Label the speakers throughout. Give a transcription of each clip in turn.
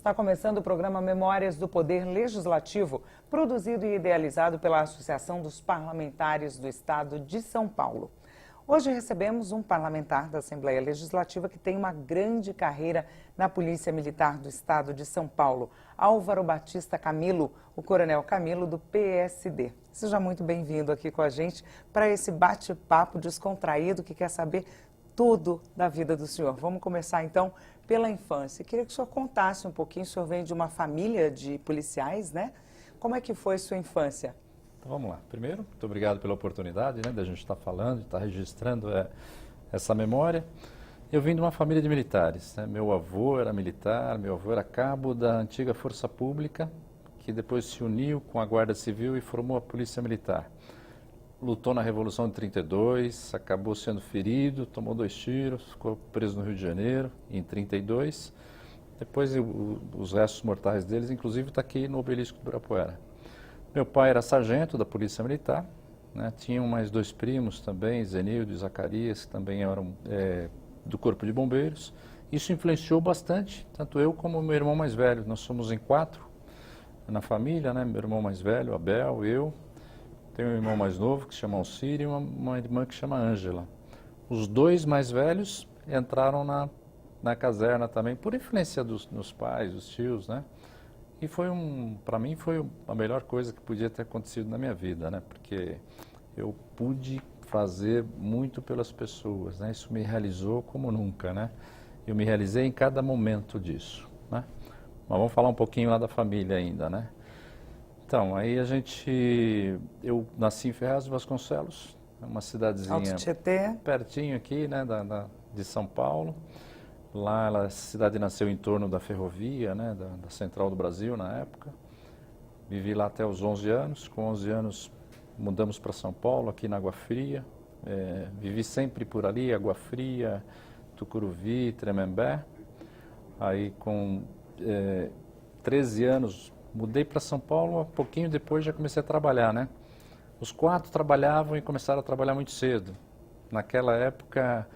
Speaker 1: Está começando o programa Memórias do Poder Legislativo, produzido e idealizado pela Associação dos Parlamentares do Estado de São Paulo. Hoje recebemos um parlamentar da Assembleia Legislativa que tem uma grande carreira na Polícia Militar do Estado de São Paulo, Álvaro Batista Camilo, o Coronel Camilo do PSD. Seja muito bem-vindo aqui com a gente para esse bate-papo descontraído que quer saber tudo da vida do senhor. Vamos começar então pela infância. Queria que o senhor contasse um pouquinho, o senhor vem de uma família de policiais, né? Como é que foi sua infância?
Speaker 2: Então vamos lá. Primeiro, muito obrigado pela oportunidade, né, da gente estar falando, de estar registrando essa memória. Eu vim de uma família de militares, né? Meu avô era militar, meu avô era cabo da antiga Força Pública, que depois se uniu com a Guarda Civil e formou a Polícia Militar. Lutou na Revolução de 32, acabou sendo ferido, tomou 2 tiros, ficou preso no Rio de Janeiro em 32. Depois os restos mortais deles, inclusive, está aqui no Obelisco do Ibirapuera. Meu pai era sargento da Polícia Militar, né? Tinham mais 2 primos também, Zenildo e Zacarias, que também eram do Corpo de Bombeiros. Isso influenciou bastante, tanto eu como meu irmão mais velho. Nós somos em 4 na família, né? Meu irmão mais velho, Abel, eu. Tenho um irmão mais novo que se chama Alcírio e uma irmã que se chama Ângela. Os 2 mais velhos entraram na caserna também, por influência dos pais, dos tios, né? E para mim foi a melhor coisa que podia ter acontecido na minha vida, né? Porque eu pude fazer muito pelas pessoas, né? Isso me realizou como nunca, né? Eu me realizei em cada momento disso, né? Mas vamos falar um pouquinho lá da família ainda, né? Então, aí eu nasci em Ferraz de Vasconcelos, uma cidadezinha
Speaker 1: Alto Tietê.
Speaker 2: Pertinho aqui, né, de São Paulo. Lá a cidade nasceu em torno da ferrovia, né, da Central do Brasil na época. Vivi lá até os 11 anos. Com 11 anos mudamos para São Paulo, aqui na Água Fria. Vivi sempre por ali, Água Fria, Tucuruvi, Tremembé. Aí com 13 anos mudei para São Paulo, um pouquinho depois já comecei a trabalhar, né? Os 4 trabalhavam e começaram a trabalhar muito cedo. Naquela época,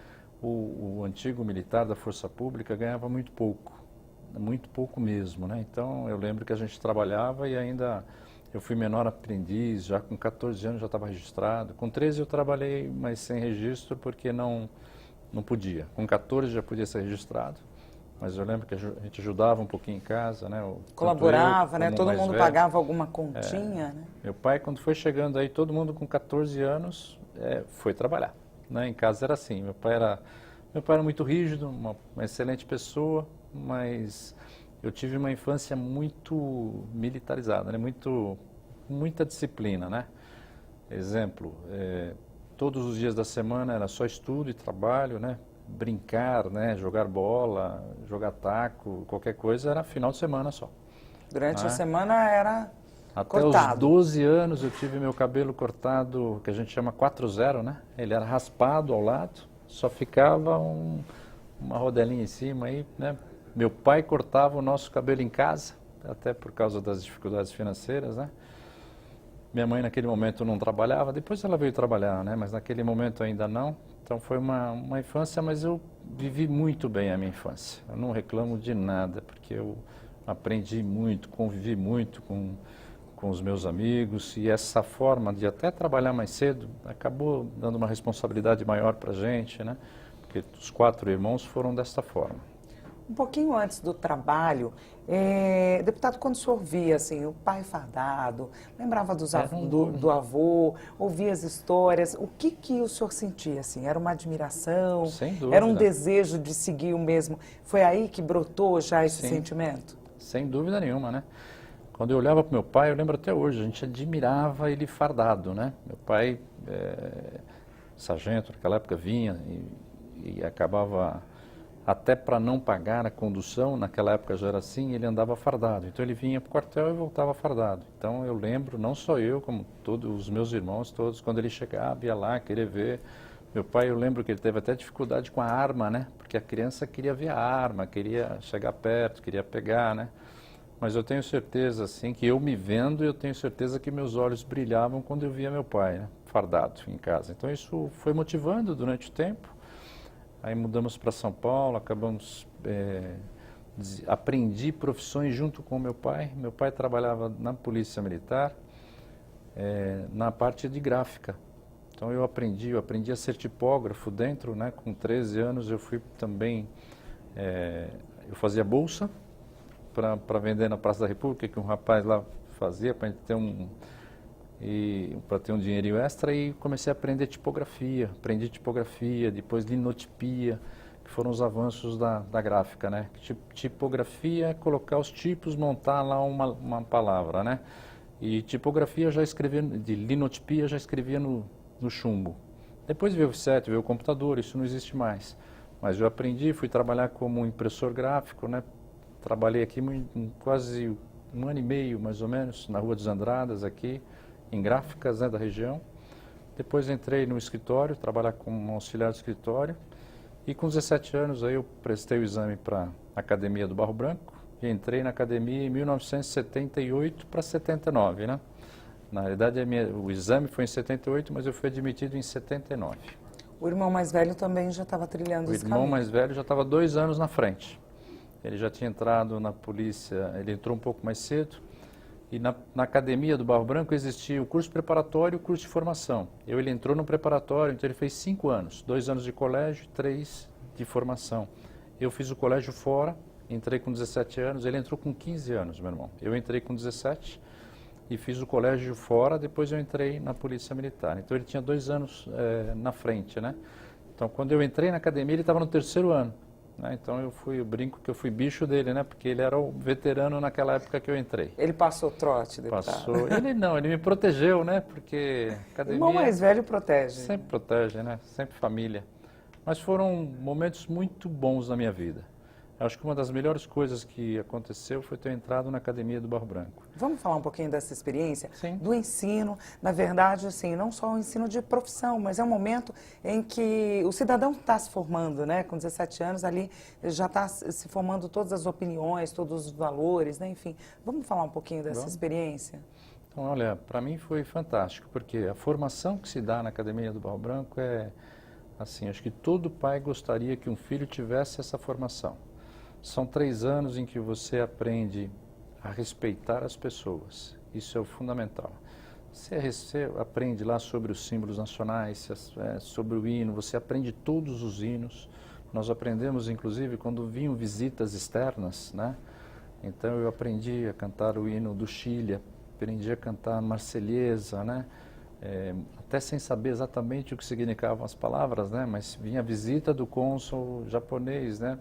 Speaker 2: o antigo militar da Força Pública ganhava muito pouco mesmo, né? Então, eu lembro que a gente trabalhava e ainda eu fui menor aprendiz, já com 14 anos já estava registrado. Com 13 eu trabalhei, mas sem registro porque não podia. Com 14 já podia ser registrado. Mas eu lembro que a gente ajudava um pouquinho em casa, né?
Speaker 1: Colaborava, né? Todo mundo pagava alguma continha, né?
Speaker 2: Meu pai, quando foi chegando aí, todo mundo com 14 anos foi trabalhar, né? Em casa era assim. Meu pai era muito rígido, uma excelente pessoa, mas eu tive uma infância muito militarizada, né? Muita disciplina, né? Exemplo, todos os dias da semana era só estudo e trabalho, né? Brincar, né, jogar bola, jogar taco, qualquer coisa, era final de semana só.
Speaker 1: Durante a semana era
Speaker 2: até
Speaker 1: cortado.
Speaker 2: os 12 anos eu tive meu cabelo cortado, que a gente chama 4-0, né? Ele era raspado ao lado, só ficava uma rodelinha em cima aí, né? Meu pai cortava o nosso cabelo em casa, até por causa das dificuldades financeiras, né? Minha mãe naquele momento não trabalhava, depois ela veio trabalhar, né? Mas naquele momento ainda não. Então foi uma infância, mas eu vivi muito bem a minha infância. Eu não reclamo de nada, porque eu aprendi muito, convivi muito com os meus amigos, e essa forma de até trabalhar mais cedo acabou dando uma responsabilidade maior para a gente, né? Porque os 4 irmãos foram dessa forma.
Speaker 1: Um pouquinho antes do trabalho, deputado, quando o senhor via assim, o pai fardado, lembrava do avô, ouvia as histórias, o que o senhor sentia assim? Era uma admiração?
Speaker 2: Sem dúvida.
Speaker 1: Era um desejo de seguir o mesmo? Foi aí que brotou já esse sentimento?
Speaker 2: Sem dúvida nenhuma, né? Quando eu olhava para meu pai, eu lembro até hoje, a gente admirava ele fardado, né? Meu pai, sargento, naquela época vinha e acabava, até para não pagar a condução, naquela época já era assim, ele andava fardado. Então ele vinha para o quartel e voltava fardado. Então eu lembro, não só eu, como todos os meus irmãos, todos, quando ele chegava, ia lá querer ver. Meu pai, eu lembro que ele teve até dificuldade com a arma, né? Porque a criança queria ver a arma, queria chegar perto, queria pegar, né? Mas eu tenho certeza, assim, que eu me vendo, eu tenho certeza que meus olhos brilhavam quando eu via meu pai, né? Fardado em casa. Então isso foi motivando durante o tempo. Aí mudamos para São Paulo, acabamos aprendi profissões junto com meu pai. Meu pai trabalhava na Polícia Militar, na parte de gráfica. Então eu aprendi a ser tipógrafo dentro, né? Com 13 anos eu fui também, eu fazia bolsa para vender na Praça da República, que um rapaz lá fazia para ter um dinheirinho extra, e comecei a aprender tipografia. Aprendi tipografia, depois linotipia, que foram os avanços da gráfica, né? Tipografia é colocar os tipos, montar lá uma palavra, né? E tipografia eu já escrevia, de linotipia eu já escrevia no chumbo. Depois veio o offset, veio o computador, isso não existe mais. Mas eu aprendi, fui trabalhar como impressor gráfico, né? Trabalhei aqui quase 1 ano e meio, mais ou menos, na Rua dos Andradas, aqui, em gráficas, né, da região. Depois entrei no escritório, trabalhar como auxiliar de escritório. E com 17 anos aí eu prestei o exame para a Academia do Barro Branco e entrei na academia em 1978 para 79, né? Na realidade, o exame foi em 78, mas eu fui admitido em 79.
Speaker 1: O irmão mais velho também já estava trilhando esse caminho.
Speaker 2: O irmão mais velho já estava 2 anos na frente. Ele já tinha entrado na polícia, ele entrou um pouco mais cedo. E na Academia do Barro Branco existia o curso preparatório e o curso de formação. Ele entrou no preparatório, então ele fez 5 anos. 2 anos de colégio, 3 de formação. Eu fiz o colégio fora, entrei com 17 anos, ele entrou com 15 anos, meu irmão. Eu entrei com 17 e fiz o colégio fora, depois eu entrei na Polícia Militar. Então ele tinha 2 anos na frente, né? Então quando eu entrei na academia ele estava no 3º ano, né? Então eu brinco que eu fui bicho dele, né? Porque ele era o veterano naquela época que eu entrei.
Speaker 1: Ele passou trote, deputado?
Speaker 2: Passou. Ele me protegeu, né? Porque academia...
Speaker 1: O irmão mais velho protege.
Speaker 2: Sempre protege, né? Sempre família. Mas foram momentos muito bons na minha vida. Eu acho que uma das melhores coisas que aconteceu foi ter entrado na Academia do Barro Branco.
Speaker 1: Vamos falar um pouquinho dessa experiência?
Speaker 2: Sim.
Speaker 1: Do ensino, na verdade, assim, não só o ensino de profissão, mas é um momento em que o cidadão está se formando, né? Com 17 anos ali já está se formando todas as opiniões, todos os valores, né? Enfim, vamos falar um pouquinho dessa experiência?
Speaker 2: Então, olha, para mim foi fantástico, porque a formação que se dá na Academia do Barro Branco assim, acho que todo pai gostaria que um filho tivesse essa formação. São 3 anos em que você aprende a respeitar as pessoas. Isso é o fundamental. Você aprende lá sobre os símbolos nacionais, sobre o hino, você aprende todos os hinos. Nós aprendemos, inclusive, quando vinham visitas externas, né? Então eu aprendi a cantar o hino do Chile, aprendi a cantar a Marselhesa, né? Até sem saber exatamente o que significavam as palavras, né? Mas vinha a visita do cônsul japonês, né?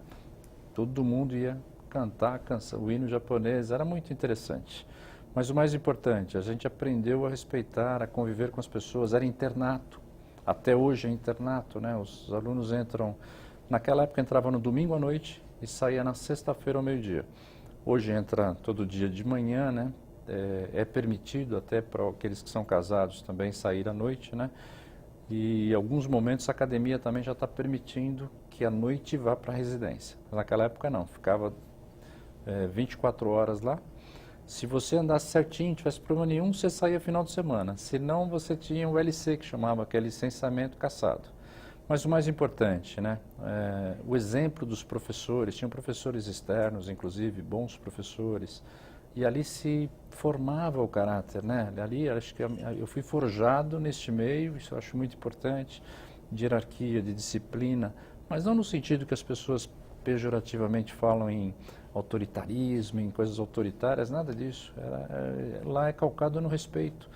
Speaker 2: Todo mundo ia cantar o hino japonês, era muito interessante. Mas o mais importante, a gente aprendeu a respeitar, a conviver com as pessoas, era internato. Até hoje é internato, né? Os alunos entram, naquela época entrava no domingo à noite e saía na sexta-feira ao meio-dia. Hoje entra todo dia de manhã, né? É permitido até para aqueles que são casados também sair à noite, né? E em alguns momentos a academia também já está permitindo que à noite vá para a residência. Naquela época não, ficava 24 horas lá. Se você andasse certinho, não tivesse problema nenhum, você saía final de semana. Se não, você tinha o LC, que chamava, que é licenciamento cassado. Mas o mais importante, né? O exemplo dos professores, tinham professores externos, inclusive, bons professores, e ali se formava o caráter, né? Ali acho que eu fui forjado neste meio, isso eu acho muito importante, de hierarquia, de disciplina, mas não no sentido que as pessoas pejorativamente falam em autoritarismo, em coisas autoritárias, nada disso. Lá é calcado no respeito,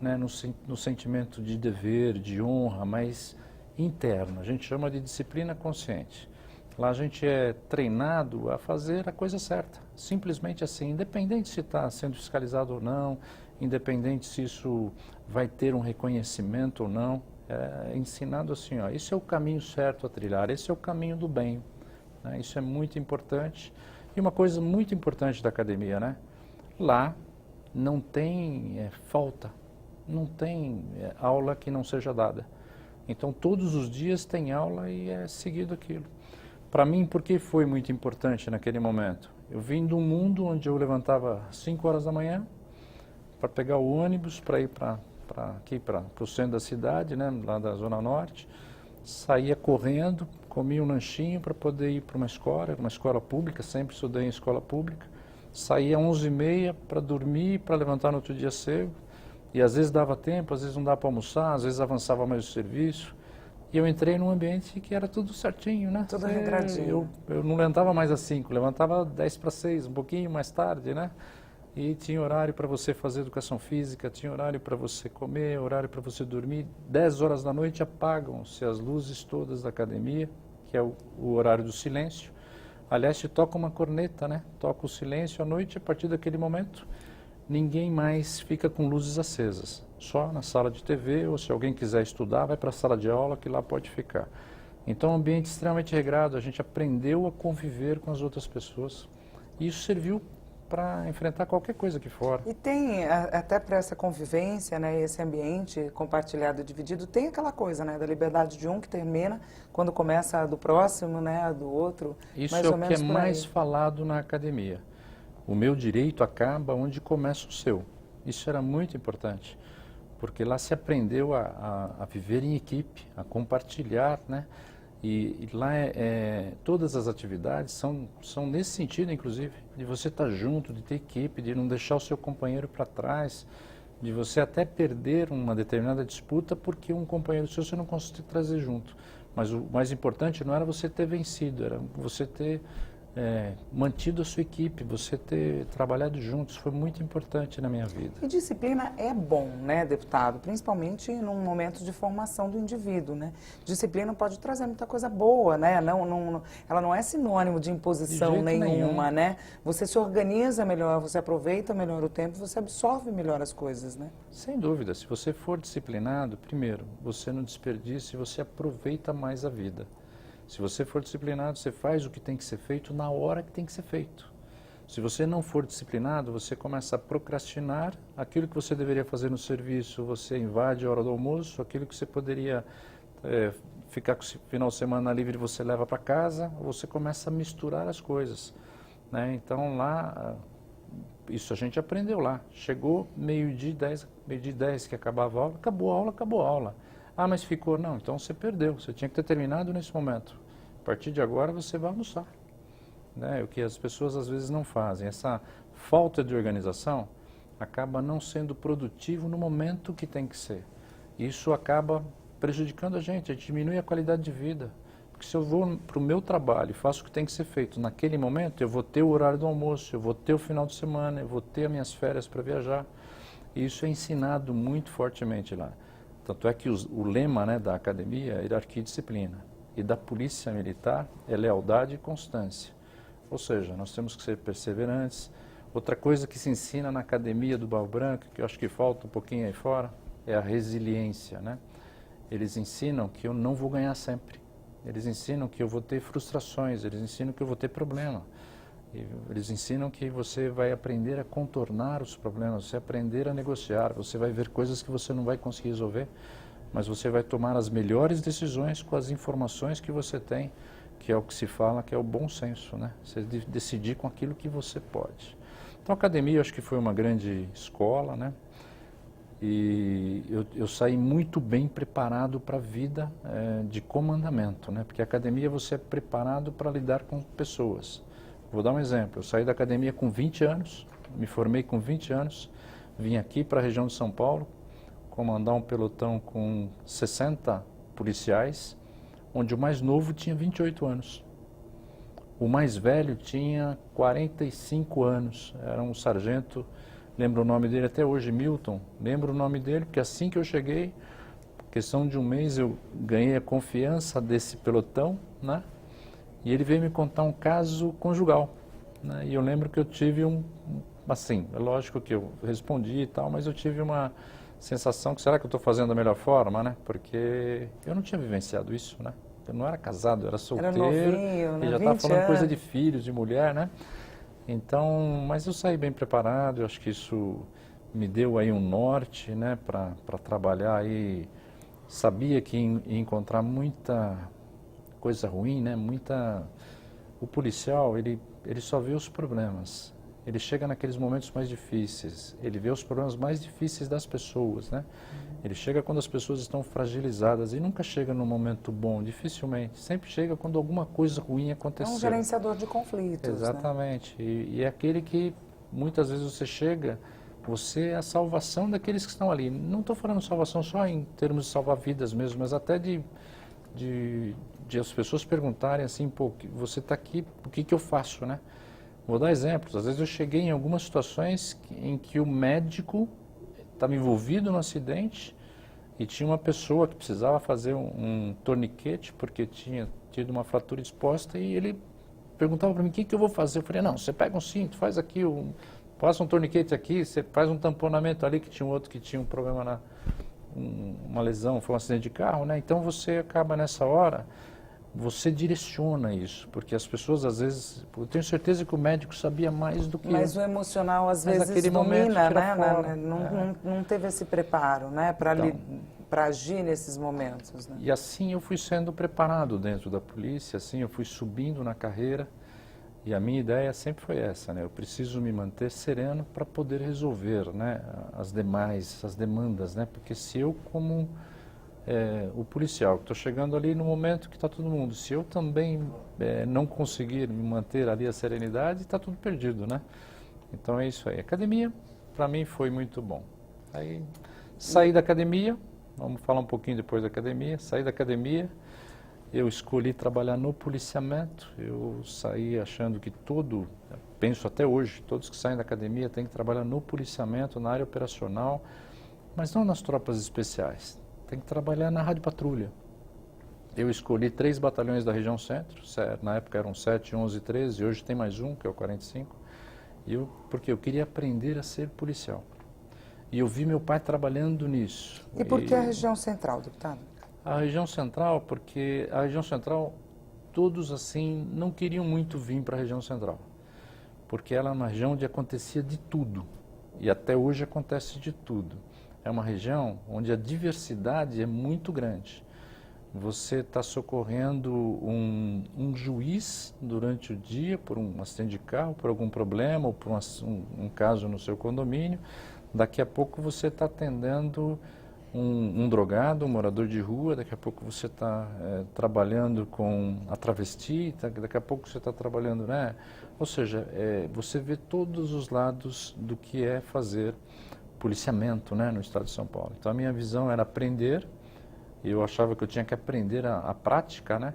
Speaker 2: né? No sentimento de dever, de honra, mas interno. A gente chama de disciplina consciente. Lá a gente é treinado a fazer a coisa certa, simplesmente assim, independente se está sendo fiscalizado ou não, independente se isso vai ter um reconhecimento ou não, é ensinado assim, ó, esse é o caminho certo a trilhar, esse é o caminho do bem, né? Isso é muito importante. E uma coisa muito importante da academia, né? Lá não tem falta, não tem aula que não seja dada. Então todos os dias tem aula e é seguido aquilo. Para mim, por que foi muito importante naquele momento? Eu vim de um mundo onde eu levantava às 5 horas da manhã para pegar o ônibus para ir aqui para o centro da cidade, né, lá da Zona Norte. saía correndo, comia um lanchinho para poder ir para uma escola pública, sempre estudei em escola pública, saía às 11h30 para dormir, para levantar no outro dia cedo, e às vezes dava tempo, às vezes não dava para almoçar, às vezes avançava mais o serviço, e eu entrei num ambiente que era tudo certinho, né?
Speaker 1: Tudo regradinho.
Speaker 2: Eu não levantava mais às 5, levantava 5:50, um pouquinho mais tarde, né? E tinha horário para você fazer educação física, tinha horário para você comer, horário para você dormir. 10 horas da noite apagam-se as luzes todas da academia, que é o horário do silêncio. Aliás, se toca uma corneta, né? Toca o silêncio à noite, a partir daquele momento, ninguém mais fica com luzes acesas. Só na sala de TV, ou se alguém quiser estudar, vai para a sala de aula, que lá pode ficar. Então, um ambiente extremamente regrado, a gente aprendeu a conviver com as outras pessoas. E isso serviu para enfrentar qualquer coisa aqui fora.
Speaker 1: E tem, até para essa convivência, né, esse ambiente compartilhado e dividido, tem aquela coisa, né, da liberdade de um que termina quando começa a do próximo, né, a do outro.
Speaker 2: Isso
Speaker 1: mais
Speaker 2: é
Speaker 1: ou
Speaker 2: o que
Speaker 1: menos
Speaker 2: é
Speaker 1: por aí.
Speaker 2: mais falado na academia. O meu direito acaba onde começa o seu. Isso era muito importante, porque lá se aprendeu a viver em equipe, a compartilhar, né? E lá todas as atividades são nesse sentido, inclusive, de você estar junto, de ter equipe, de não deixar o seu companheiro para trás, de você até perder uma determinada disputa porque um companheiro seu você não consegue trazer junto. Mas o mais importante não era você ter vencido, era você ter mantido a sua equipe, você ter trabalhado juntos, foi muito importante na minha vida.
Speaker 1: E disciplina é bom, né, deputado? Principalmente num momento de formação do indivíduo, né? Disciplina pode trazer muita coisa boa, né? Ela não é sinônimo de imposição nenhuma, né? Você se organiza melhor, você aproveita melhor o tempo, você absorve melhor as coisas, né?
Speaker 2: Sem dúvida, se você for disciplinado, primeiro, você não desperdiça e você aproveita mais a vida. Se você for disciplinado, você faz o que tem que ser feito na hora que tem que ser feito. Se você não for disciplinado, você começa a procrastinar aquilo que você deveria fazer no serviço, você invade a hora do almoço, aquilo que você poderia ficar com o final de semana livre você leva para casa, você começa a misturar as coisas, né? Então lá, isso a gente aprendeu lá. Chegou meio-dia e 10 que acabava a aula, acabou a aula. Ah, mas ficou. Não, então você perdeu. Você tinha que ter terminado nesse momento. A partir de agora você vai almoçar. Né? O que as pessoas às vezes não fazem. Essa falta de organização acaba não sendo produtivo no momento que tem que ser. Isso acaba prejudicando a gente diminui a qualidade de vida. Porque se eu vou para o meu trabalho e faço o que tem que ser feito naquele momento, eu vou ter o horário do almoço, eu vou ter o final de semana, eu vou ter as minhas férias para viajar. E isso é ensinado muito fortemente lá. Tanto é que o lema, né, da academia é hierarquia e disciplina. E da polícia militar é lealdade e constância. Ou seja, nós temos que ser perseverantes. Outra coisa que se ensina na academia do Barro Branco, que eu acho que falta um pouquinho aí fora, é a resiliência, né? Eles ensinam que eu não vou ganhar sempre. Eles ensinam que eu vou ter frustrações, eles ensinam que eu vou ter problema. Eles ensinam que você vai aprender a contornar os problemas, você vai aprender a negociar, você vai ver coisas que você não vai conseguir resolver, mas você vai tomar as melhores decisões com as informações que você tem, que é o que se fala, que é o bom senso, né? Você decidir com aquilo que você pode. Então a academia eu acho que foi uma grande escola, né? E eu saí muito bem preparado para a vida de comandamento, né? Porque a academia você é preparado para lidar com pessoas. Vou dar um exemplo, eu saí da academia com 20 anos, me formei com 20 anos, vim aqui para a região de São Paulo, comandar um pelotão com 60 policiais, onde o mais novo tinha 28 anos. O mais velho tinha 45 anos, era um sargento, lembro o nome dele até hoje, Milton, lembro o nome dele, porque assim que eu cheguei, questão de um mês eu ganhei a confiança desse pelotão, né? E ele veio me contar um caso conjugal, né? E eu lembro que eu tive assim, é lógico que eu respondi e tal, mas eu tive uma sensação que será que eu estou fazendo da melhor forma, né? Porque eu não tinha vivenciado isso, né? Eu não era casado, eu era solteiro,
Speaker 1: era novinho, né?
Speaker 2: E já estava falando coisa de filhos, de mulher, né? Então, mas eu saí bem preparado, eu acho que isso me deu aí um norte, né? Para trabalhar aí, sabia que ia encontrar muita coisa ruim, né? O policial, ele só vê os problemas. ele chega naqueles momentos mais difíceis, ele vê os problemas mais difíceis das pessoas, né? Ele chega quando as pessoas estão fragilizadas e nunca chega num momento bom, dificilmente. Sempre chega quando alguma coisa ruim
Speaker 1: É
Speaker 2: aconteceu.
Speaker 1: um gerenciador de conflitos,
Speaker 2: Exatamente. Né? E é aquele que muitas vezes você chega, você é a salvação daqueles que estão ali. Não estou falando salvação só em termos de salvar vidas mesmo, mas até de as pessoas perguntarem assim, pô, você está aqui, o que eu faço, né? Vou dar exemplos. Às vezes eu cheguei em algumas situações em que o médico estava envolvido no acidente e tinha uma pessoa que precisava fazer um torniquete porque tinha tido uma fratura exposta e ele perguntava para mim, o que eu vou fazer? Eu falei, não, você pega um cinto, faz aqui, passa um torniquete aqui, você faz um tamponamento ali, que tinha um outro que tinha um problema uma lesão, foi um acidente de carro, né? Então você acaba nessa hora, você direciona isso, porque as pessoas às vezes, eu tenho certeza que o médico sabia mais do que
Speaker 1: Mas
Speaker 2: eu.
Speaker 1: o emocional às
Speaker 2: Mas
Speaker 1: vezes
Speaker 2: naquele momento,
Speaker 1: domina,
Speaker 2: tira
Speaker 1: né?
Speaker 2: fora.
Speaker 1: Não teve esse preparo, né?
Speaker 2: Então,
Speaker 1: Para agir nesses momentos, né?
Speaker 2: E assim eu fui sendo preparado dentro da polícia, assim eu fui subindo na carreira. E a minha ideia sempre foi essa, né? Eu preciso me manter sereno para poder resolver, né, as demandas, né? Porque se eu, como o policial, estou chegando ali no momento que está todo mundo, se eu também não conseguir me manter ali a serenidade, está tudo perdido, né? Então é isso aí. Academia, para mim, foi muito bom. Aí saí da academia, vamos falar um pouquinho depois da academia, saí da academia. Eu escolhi trabalhar no policiamento, eu saí achando que penso até hoje, todos que saem da academia têm que trabalhar no policiamento, na área operacional, mas não nas tropas especiais, tem que trabalhar na rádio patrulha. Eu escolhi 3 batalhões da região centro, na época eram 7, 11 e 13, hoje tem mais um, que é o 45, porque eu queria aprender a ser policial. E eu vi meu pai trabalhando nisso.
Speaker 1: E por que a região central, deputado?
Speaker 2: A região central, porque a região central, todos assim, não queriam muito vir para a região central. Porque ela é uma região onde acontecia de tudo. E até hoje acontece de tudo. É uma região onde a diversidade é muito grande. Você está socorrendo um juiz durante o dia por um acidente de carro, por algum problema, ou por um caso no seu condomínio. Daqui a pouco você está atendendo um drogado, um morador de rua, daqui a pouco você está trabalhando com a travesti, daqui a pouco você está trabalhando, né? Ou seja, você vê todos os lados do que é fazer policiamento, né, no estado de São Paulo. Então a minha visão era aprender, eu achava que eu tinha que aprender a prática, né?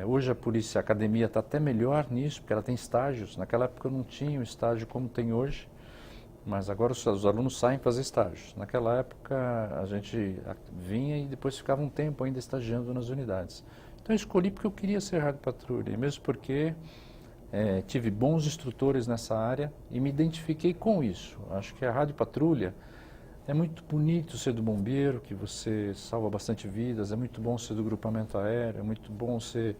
Speaker 2: Hoje a academia está até melhor nisso, porque ela tem estágios. Naquela época eu não tinha um estágio como tem hoje. Mas agora os alunos saem fazer estágios. Naquela época a gente vinha e depois ficava um tempo ainda estagiando nas unidades. Então eu escolhi porque eu queria ser rádio patrulha, e mesmo porque tive bons instrutores nessa área e me identifiquei com isso. Acho que a rádio patrulha é muito bonito ser do bombeiro, que você salva bastante vidas, é muito bom ser do grupamento aéreo, é muito bom ser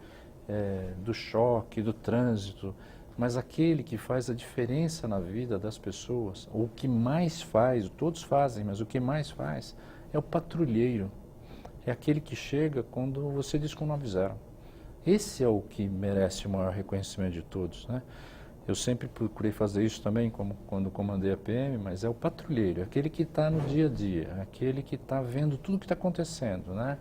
Speaker 2: do choque, do trânsito. Mas aquele que faz a diferença na vida das pessoas, ou o que mais faz, todos fazem, mas o que mais faz é o patrulheiro. É aquele que chega quando você diz com 90. Esse é o que merece o maior reconhecimento de todos, né? Eu sempre procurei fazer isso também quando comandei a PM, mas é o patrulheiro, é aquele que está no dia a dia, é aquele que está vendo tudo o que está acontecendo, né?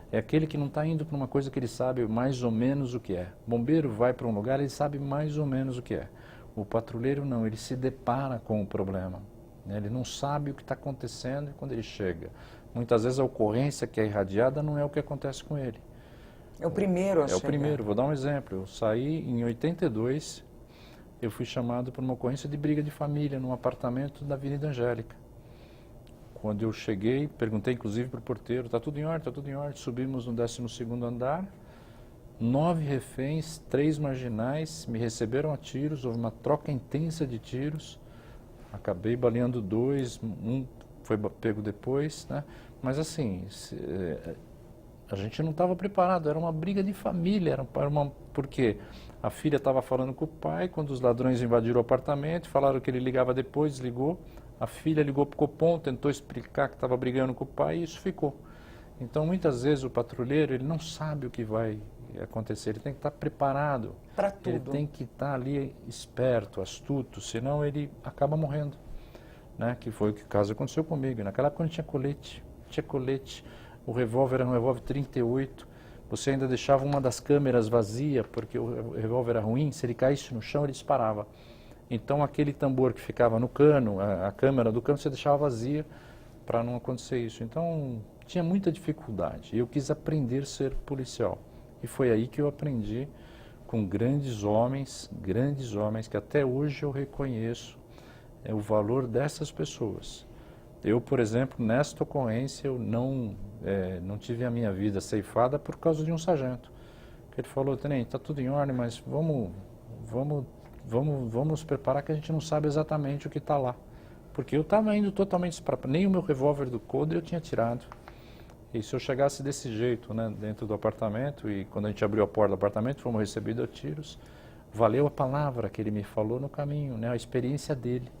Speaker 2: É aquele que não está indo para uma coisa que ele sabe mais ou menos o que é. O bombeiro vai para um lugar, ele sabe mais ou menos o que é. O patrulheiro não, ele se depara com o problema, né? Ele não sabe o que está acontecendo quando ele chega. Muitas vezes a ocorrência que é irradiada não é o que acontece com ele.
Speaker 1: É o primeiro a chegar.
Speaker 2: É o primeiro. Vou dar um exemplo. Eu saí em 82, eu fui chamado por uma ocorrência de briga de família num apartamento da Avenida Angélica. Quando eu cheguei, perguntei inclusive para o porteiro, está tudo em ordem, está tudo em ordem. Subimos no 12º andar, 9 reféns, 3 marginais, me receberam a tiros, houve uma troca intensa de tiros. Acabei baleando 2, um foi pego depois, né? Mas assim, a gente não estava preparado, era uma briga de família, porque a filha estava falando com o pai, quando os ladrões invadiram o apartamento, falaram que ele ligava depois, desligou. A filha ligou para o Copom, tentou explicar que estava brigando com o pai e isso ficou. Então, muitas vezes o patrulheiro ele não sabe o que vai acontecer, ele tem que estar preparado.
Speaker 1: Para tudo.
Speaker 2: Ele tem que estar ali esperto, astuto, senão ele acaba morrendo. Né? Que foi o caso que aconteceu comigo. Naquela época não tinha colete, o revólver era um revólver 38, você ainda deixava uma das câmeras vazia, porque o revólver era ruim, se ele caísse no chão ele disparava. Então aquele tambor que ficava no cano, a câmera do cano, você deixava vazia para não acontecer isso. Então tinha muita dificuldade. Eu quis aprender a ser policial. E foi aí que eu aprendi com grandes homens que até hoje eu reconheço o valor dessas pessoas. Eu, por exemplo, nesta ocorrência, eu não tive a minha vida ceifada por causa de um sargento. Ele falou: tenente, está tudo em ordem, mas vamos nos preparar, que a gente não sabe exatamente o que está lá. Porque eu estava indo totalmente despreparado, nem o meu revólver do coldre eu tinha tirado. E se eu chegasse desse jeito, né, dentro do apartamento, e quando a gente abriu a porta do apartamento, fomos recebidos a tiros, valeu a palavra que ele me falou no caminho, né, a experiência dele.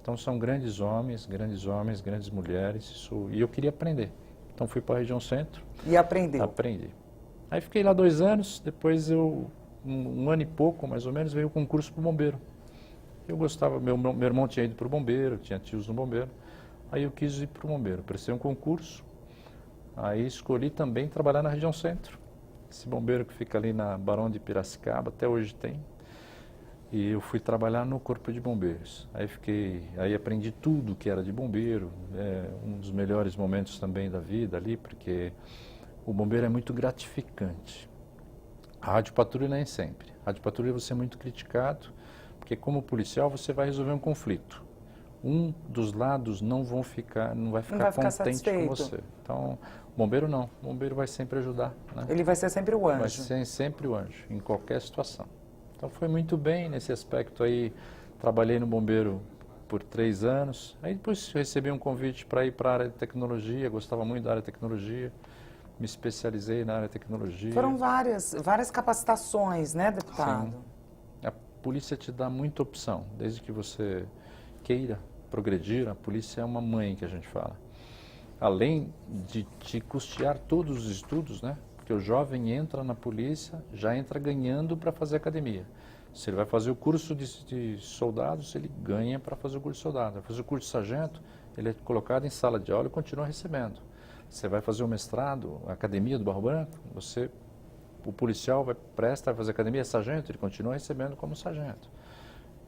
Speaker 2: Então são grandes homens, grandes mulheres, e eu queria aprender. Então fui para a região centro.
Speaker 1: E aprendeu?
Speaker 2: Aprendi. Aí fiquei lá 2 anos, depois um ano e pouco, mais ou menos, veio o concurso para o bombeiro. Eu gostava, meu irmão tinha ido para o bombeiro, tinha tios no bombeiro, aí eu quis ir para o bombeiro, prestei um concurso, aí escolhi também trabalhar na região centro. Esse bombeiro que fica ali na Barão de Piracicaba, até hoje tem. E eu fui trabalhar no Corpo de Bombeiros. Aí aprendi tudo que era de bombeiro, um dos melhores momentos também da vida ali, porque o bombeiro é muito gratificante. A rádio patrulha nem sempre. A rádio patrulha você é muito criticado, porque como policial você vai resolver um conflito. Um dos lados não vai ficar contente
Speaker 1: satisfeito
Speaker 2: com você. Então, o bombeiro não. O bombeiro vai sempre ajudar. Né?
Speaker 1: Ele vai ser sempre o anjo.
Speaker 2: Vai ser sempre o anjo, em qualquer situação. Então foi muito bem nesse aspecto aí. Trabalhei no bombeiro por 3 anos. Aí depois recebi um convite para ir para a área de tecnologia. Gostava muito da área de tecnologia. Me especializei na área de tecnologia.
Speaker 1: Foram várias capacitações, né, deputado?
Speaker 2: Sim. A polícia te dá muita opção, desde que você queira progredir. A polícia é uma mãe, que a gente fala. Além de te custear todos os estudos, né? Porque o jovem entra na polícia, já entra ganhando para fazer academia. Se ele vai fazer o curso de soldados, ele ganha para fazer o curso de soldado. Vai fazer o curso de sargento, ele é colocado em sala de aula e continua recebendo. Você vai fazer o mestrado, a academia do Barro Branco, o policial vai fazer academia, é sargento, ele continua recebendo como sargento.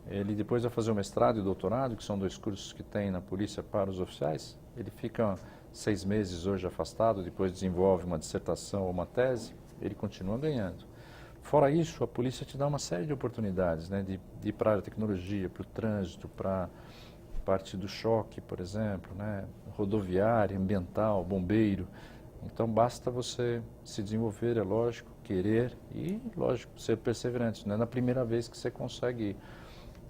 Speaker 2: Ele depois vai fazer o mestrado e o doutorado, que são 2 cursos que tem na polícia para os oficiais. Ele fica 6 meses hoje afastado, depois desenvolve uma dissertação ou uma tese, ele continua ganhando. Fora isso, a polícia te dá uma série de oportunidades, né, de ir para a área de tecnologia, para o trânsito, para a parte do choque, por exemplo, né, rodoviária, ambiental, bombeiro. Então basta você se desenvolver, é lógico, querer e, lógico, ser perseverante. Não é na primeira vez que você consegue ir.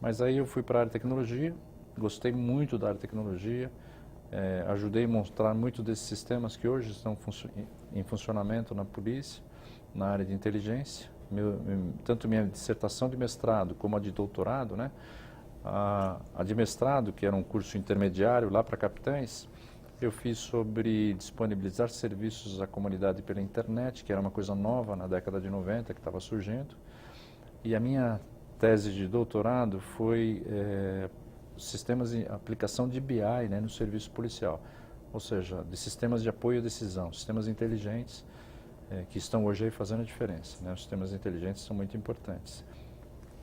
Speaker 2: Mas aí eu fui para a área de tecnologia, gostei muito da área de tecnologia, ajudei a mostrar muito desses sistemas que hoje estão em funcionamento na polícia, na área de inteligência. Tanto minha dissertação de mestrado como a de doutorado, né? A de mestrado, que era um curso intermediário lá para capitães, eu fiz sobre disponibilizar serviços à comunidade pela internet, que era uma coisa nova na década de 90, que estava surgindo. E a minha tese de doutorado foi sistemas de aplicação de BI, né, no serviço policial, ou seja, de sistemas de apoio à decisão, sistemas inteligentes que estão hoje aí fazendo a diferença. Né? Os sistemas inteligentes são muito importantes.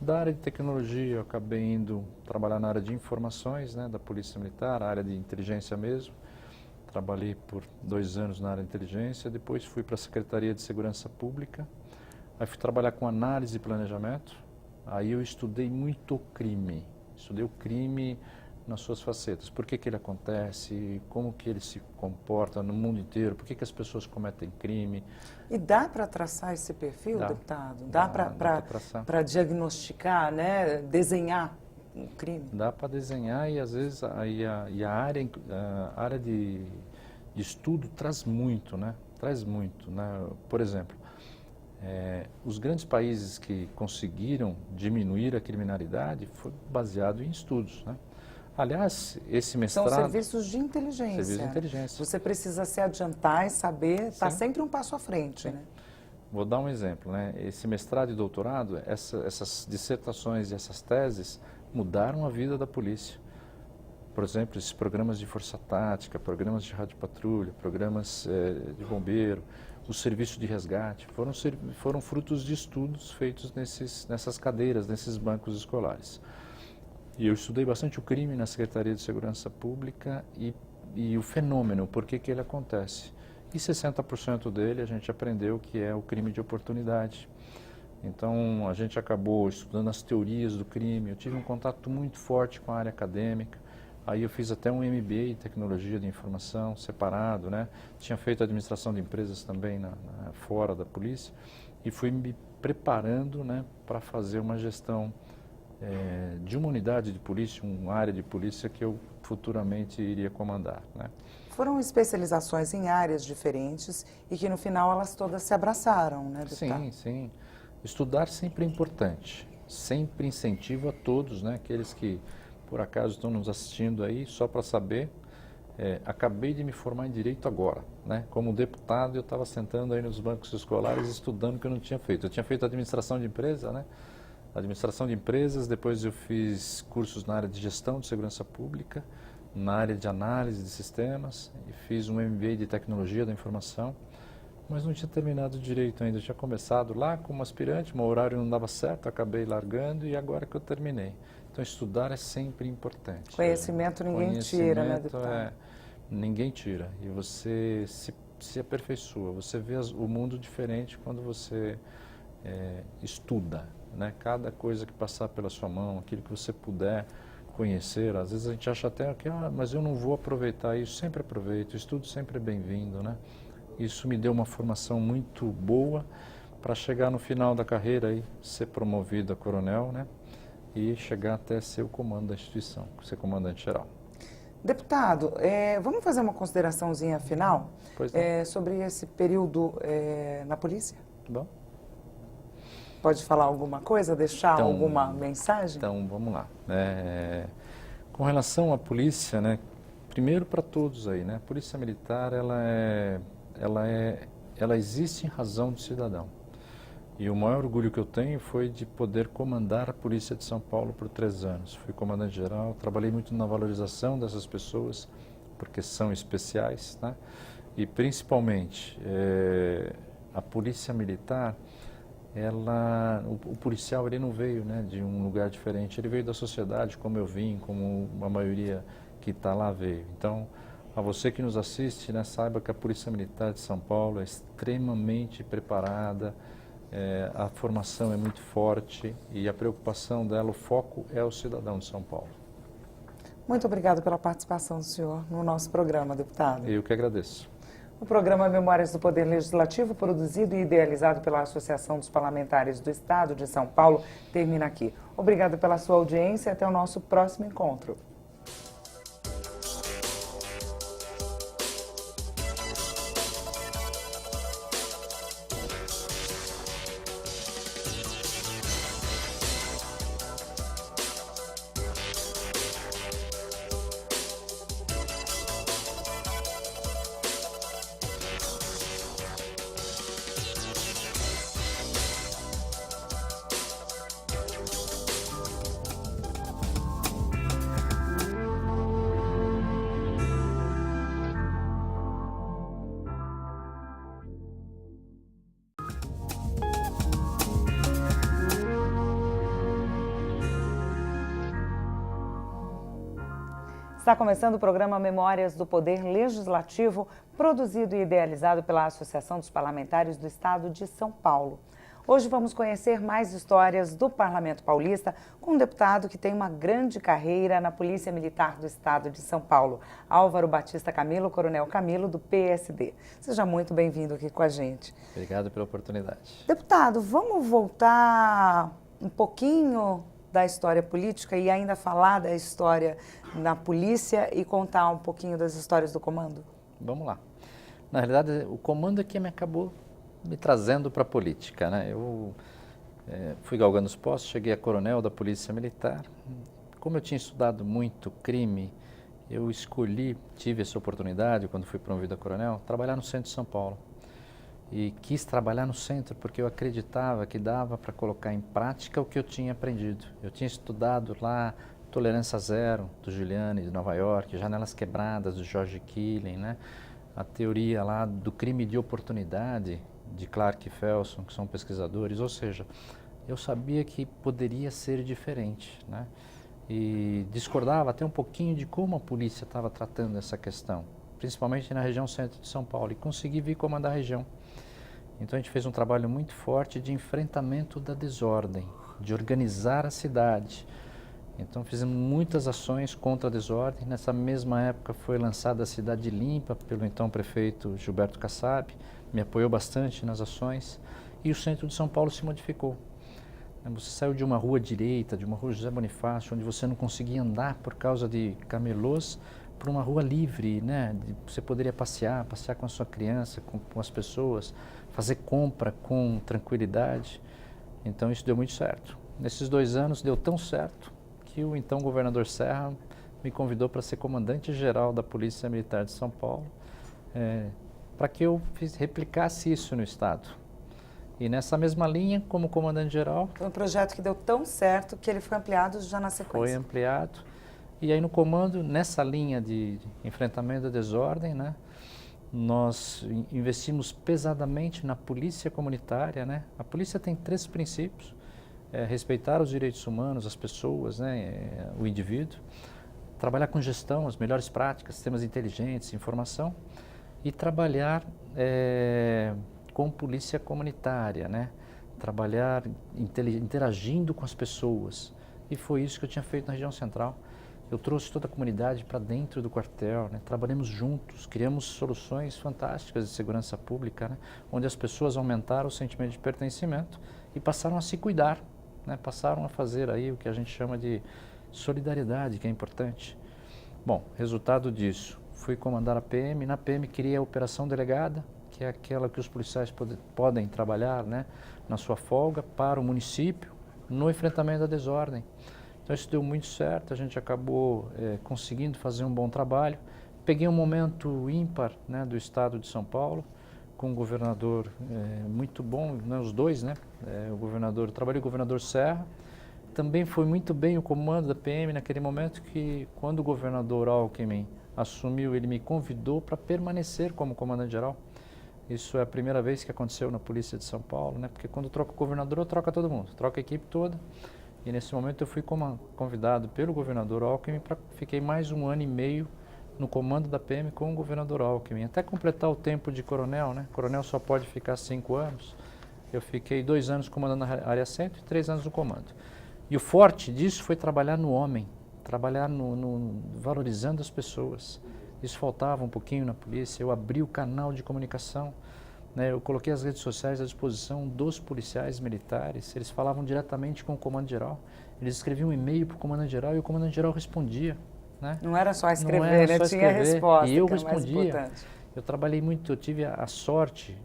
Speaker 2: Da área de tecnologia, eu acabei indo trabalhar na área de informações, né, da Polícia Militar, a área de inteligência mesmo. Trabalhei por 2 anos na área de inteligência, depois fui para a Secretaria de Segurança Pública, aí fui trabalhar com análise e planejamento. Aí eu estudei muito o crime, estudei o crime nas suas facetas. Por que ele acontece, como que ele se comporta no mundo inteiro, por que as pessoas cometem crime.
Speaker 1: E dá para traçar esse perfil, deputado? Dá para diagnosticar, né? Desenhar um crime?
Speaker 2: Dá para desenhar e às vezes a área de estudo traz muito, né? Traz muito, né? Por exemplo, os grandes países que conseguiram diminuir a criminalidade foi baseado em estudos, né? Aliás, esse mestrado...
Speaker 1: São serviços de inteligência.
Speaker 2: Serviços de inteligência.
Speaker 1: Você precisa se adiantar e saber, está sempre um passo à frente,
Speaker 2: Sim.
Speaker 1: né?
Speaker 2: Vou dar um exemplo, né? Esse mestrado e doutorado, essas dissertações e essas teses mudaram a vida da polícia. Por exemplo, esses programas de força tática, programas de radiopatrulha, programas de bombeiro, o serviço de resgate, foram frutos de estudos feitos nessas cadeiras, nesses bancos escolares. E eu estudei bastante o crime na Secretaria de Segurança Pública e o fenômeno, por que ele acontece. E 60% dele a gente aprendeu que é o crime de oportunidade. Então, a gente acabou estudando as teorias do crime, eu tive um contato muito forte com a área acadêmica, aí eu fiz até um MBA em Tecnologia de Informação, separado, né? Tinha feito administração de empresas também fora da polícia, e fui me preparando, né, para fazer uma gestão de uma unidade de polícia, uma área de polícia que eu futuramente iria comandar, né?
Speaker 1: Foram especializações em áreas diferentes e que no final elas todas se abraçaram, né, deputado?
Speaker 2: Sim, sim. Estudar sempre é importante. Sempre incentivo a todos, né? Aqueles que por acaso estão nos assistindo aí, só para saber, acabei de me formar em Direito agora, né? Como deputado, eu estava sentando aí nos bancos escolares estudando o que eu não tinha feito. Eu tinha feito administração de empresa, né? Administração de empresas, depois eu fiz cursos na área de gestão de segurança pública, na área de análise de sistemas, e fiz um MBA de tecnologia da informação, mas não tinha terminado direito ainda. Eu tinha começado lá como aspirante, meu horário não dava certo, acabei largando e agora que eu terminei. Então, estudar é sempre importante.
Speaker 1: Conhecimento ninguém tira, né, deputado?
Speaker 2: Ninguém tira. E você se aperfeiçoa, você vê o mundo diferente quando você estuda, né? Cada coisa que passar pela sua mão, aquilo que você puder conhecer, às vezes a gente acha até que, mas eu não vou aproveitar isso, sempre aproveito, o estudo sempre é bem-vindo, né? Isso me deu uma formação muito boa para chegar no final da carreira e ser promovido a coronel, né? E chegar até ser o comando da instituição, ser comandante-geral.
Speaker 1: Deputado, vamos fazer uma consideraçãozinha final sobre esse período na polícia?
Speaker 2: Bom.
Speaker 1: Pode falar alguma coisa, deixar alguma mensagem?
Speaker 2: Então, vamos lá. Com relação à polícia, né, primeiro para todos aí, né, a polícia militar, ela existe em razão do cidadão. E o maior orgulho que eu tenho foi de poder comandar a Polícia de São Paulo por 3 anos. Fui comandante-geral, trabalhei muito na valorização dessas pessoas, porque são especiais, né, e principalmente a polícia militar, o policial ele não veio, né, de um lugar diferente, ele veio da sociedade, como eu vim, como a maioria que está lá veio. Então, a você que nos assiste, né, saiba que a Polícia Militar de São Paulo é extremamente preparada, a formação é muito forte e a preocupação dela, o foco é o cidadão de São Paulo.
Speaker 1: Muito obrigada pela participação do senhor no nosso programa, deputado.
Speaker 2: Eu que agradeço.
Speaker 1: O programa Memórias do Poder Legislativo, produzido e idealizado pela Associação dos Parlamentares do Estado de São Paulo, termina aqui. Obrigada pela sua audiência e até o nosso próximo encontro. Está começando o programa Memórias do Poder Legislativo, produzido e idealizado pela Associação dos Parlamentares do Estado de São Paulo. Hoje vamos conhecer mais histórias do Parlamento Paulista com um deputado que tem uma grande carreira na Polícia Militar do Estado de São Paulo, Álvaro Batista Camilo, Coronel Camilo, do PSD. Seja muito bem-vindo aqui com a gente.
Speaker 2: Obrigado pela oportunidade.
Speaker 1: Deputado, vamos voltar um pouquinho da história política e ainda falar da história na polícia e contar um pouquinho das histórias do comando?
Speaker 2: Vamos lá. Na realidade, o comando é que me acabou me trazendo para a política, né? Eu fui galgando os postos, cheguei a coronel da Polícia Militar. Como eu tinha estudado muito crime, eu tive essa oportunidade, quando fui promovido a coronel, trabalhar no centro de São Paulo. e quis trabalhar no centro porque eu acreditava que dava para colocar em prática o que eu tinha aprendido. Eu tinha estudado lá Tolerância Zero, do Giuliani, de Nova York, Janelas Quebradas, do George Killing, né? A teoria lá do crime de oportunidade, de Clark e Felson, que são pesquisadores, ou seja, eu sabia que poderia ser diferente, né? E discordava até um pouquinho de como a polícia estava tratando essa questão, principalmente na região centro de São Paulo, e consegui vir comandar a região. Então a gente fez um trabalho muito forte de enfrentamento da desordem, de organizar a cidade. Então fizemos muitas ações contra a desordem. Nessa mesma época foi lançada a Cidade Limpa pelo então prefeito Gilberto Kassab, me apoiou bastante nas ações, e o centro de São Paulo se modificou. Você saiu de uma rua direita, de uma rua José Bonifácio, onde você não conseguia andar por causa de camelôs, para uma rua livre, né? Você poderia passear com a sua criança, com as pessoas, fazer compra com tranquilidade. Então isso deu muito certo. Nesses 2 anos deu tão certo que o então governador Serra me convidou para ser comandante-geral da Polícia Militar de São Paulo, para que eu replicasse isso no estado. E nessa mesma linha, como comandante-geral...
Speaker 1: Foi um projeto que deu tão certo que ele foi ampliado já na sequência.
Speaker 2: Foi ampliado. E aí no comando, nessa linha de enfrentamento da desordem, né, nós investimos pesadamente na polícia comunitária, né? A polícia tem 3 princípios: respeitar os direitos humanos, as pessoas, né, o indivíduo, trabalhar com gestão, as melhores práticas, sistemas inteligentes, informação, e trabalhar com polícia comunitária, né? Trabalhar interagindo com as pessoas. E foi isso que eu tinha feito na região central. Eu trouxe toda a comunidade para dentro do quartel, né? Trabalhamos juntos, criamos soluções fantásticas de segurança pública, né? Onde as pessoas aumentaram o sentimento de pertencimento e passaram a se cuidar, né? Passaram a fazer aí o que a gente chama de solidariedade, que é importante. Bom, resultado disso, fui comandar a PM. Na PM criei a Operação Delegada, que é aquela que os policiais podem trabalhar, né, na sua folga para o município no enfrentamento da desordem. Então isso deu muito certo, a gente acabou conseguindo fazer um bom trabalho. Peguei um momento ímpar, né, do estado de São Paulo, com um governador muito bom, né, os dois, né, trabalhei com o governador Serra. Também foi muito bem o comando da PM naquele momento, que quando o governador Alckmin assumiu, ele me convidou para permanecer como comandante-geral. Isso é a primeira vez que aconteceu na Polícia de São Paulo, né? Porque quando troca o governador, troca todo mundo, troca a equipe toda. E nesse momento eu fui convidado pelo governador Alckmin fiquei mais 1 ano e meio no comando da PM com o governador Alckmin, até completar o tempo de coronel, né? Coronel só pode ficar 5 anos. Eu fiquei 2 anos comandando a área centro e 3 anos no comando. E o forte disso foi trabalhar no homem, trabalhar valorizando as pessoas. Isso faltava um pouquinho na polícia. Eu abri o canal de comunicação, né? Eu coloquei as redes sociais à disposição dos policiais militares. Eles falavam diretamente com o comandante-geral. Eles escreviam um e-mail para o comandante-geral e o comandante-geral respondia, né?
Speaker 1: Não era só escrever, né? Tinha resposta,
Speaker 2: e eu
Speaker 1: que era mais
Speaker 2: respondia.
Speaker 1: importante.
Speaker 2: Eu trabalhei muito, eu tive a sorte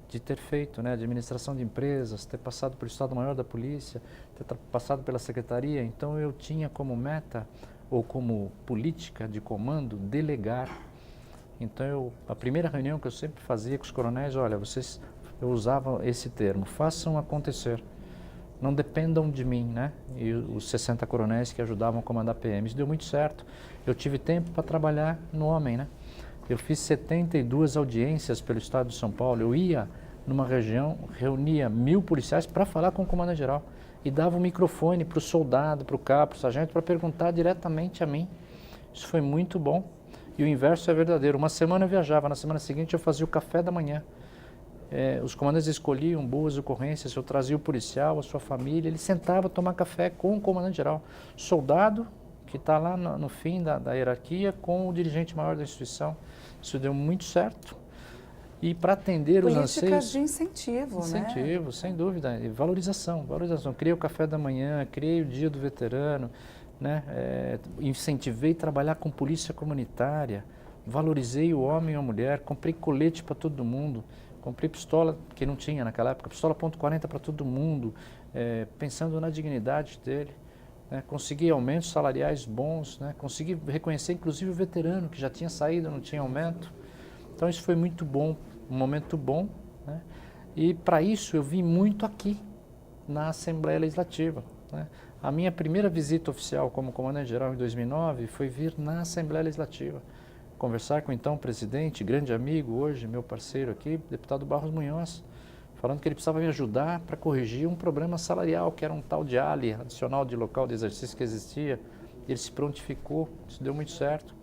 Speaker 2: de ter feito, né, administração de empresas, ter passado pelo Estado-Maior da Polícia, ter passado pela Secretaria. Então eu tinha como meta, ou como política de comando, delegar. Então a primeira reunião que eu sempre fazia com os coronéis, olha, eu usava esse termo: façam acontecer, não dependam de mim, né? E os 60 coronéis que ajudavam a comandar PM. Isso deu muito certo. Eu tive tempo para trabalhar no homem, né? Eu fiz 72 audiências pelo estado de São Paulo. Eu ia numa região, reunia 1000 policiais para falar com o comandante-geral e dava um microfone para o soldado, para o cabo, para o sargento, para perguntar diretamente a mim. Isso foi muito bom. E o inverso é verdadeiro. Uma semana eu viajava, na semana seguinte eu fazia o café da manhã. Os comandantes escolhiam boas ocorrências, eu trazia o policial, a sua família, ele sentava a tomar café com o comandante-geral. Soldado que está lá no fim da hierarquia com o dirigente maior da instituição. Isso deu muito certo. E para atender os anseios...
Speaker 1: Políticas de incentivo, né?
Speaker 2: Incentivo, sem dúvida. E valorização. Criei o café da manhã, criei o dia do veterano, né? Incentivei trabalhar com polícia comunitária, valorizei o homem e a mulher, comprei colete para todo mundo, comprei pistola, que não tinha naquela época, pistola .40 para todo mundo, pensando na dignidade dele. Né? Consegui aumentos salariais bons, né? Consegui reconhecer inclusive o veterano que já tinha saído, não tinha aumento. Então isso foi muito bom, um momento bom, né? E para isso eu vim muito aqui, na Assembleia Legislativa, né? A minha primeira visita oficial como comandante-geral em 2009 foi vir na Assembleia Legislativa, conversar com então o presidente, grande amigo hoje, meu parceiro aqui, deputado Barros Munhoz, falando que ele precisava me ajudar para corrigir um problema salarial, que era um tal de ALI, adicional de local de exercício que existia. Ele se prontificou, isso deu muito certo.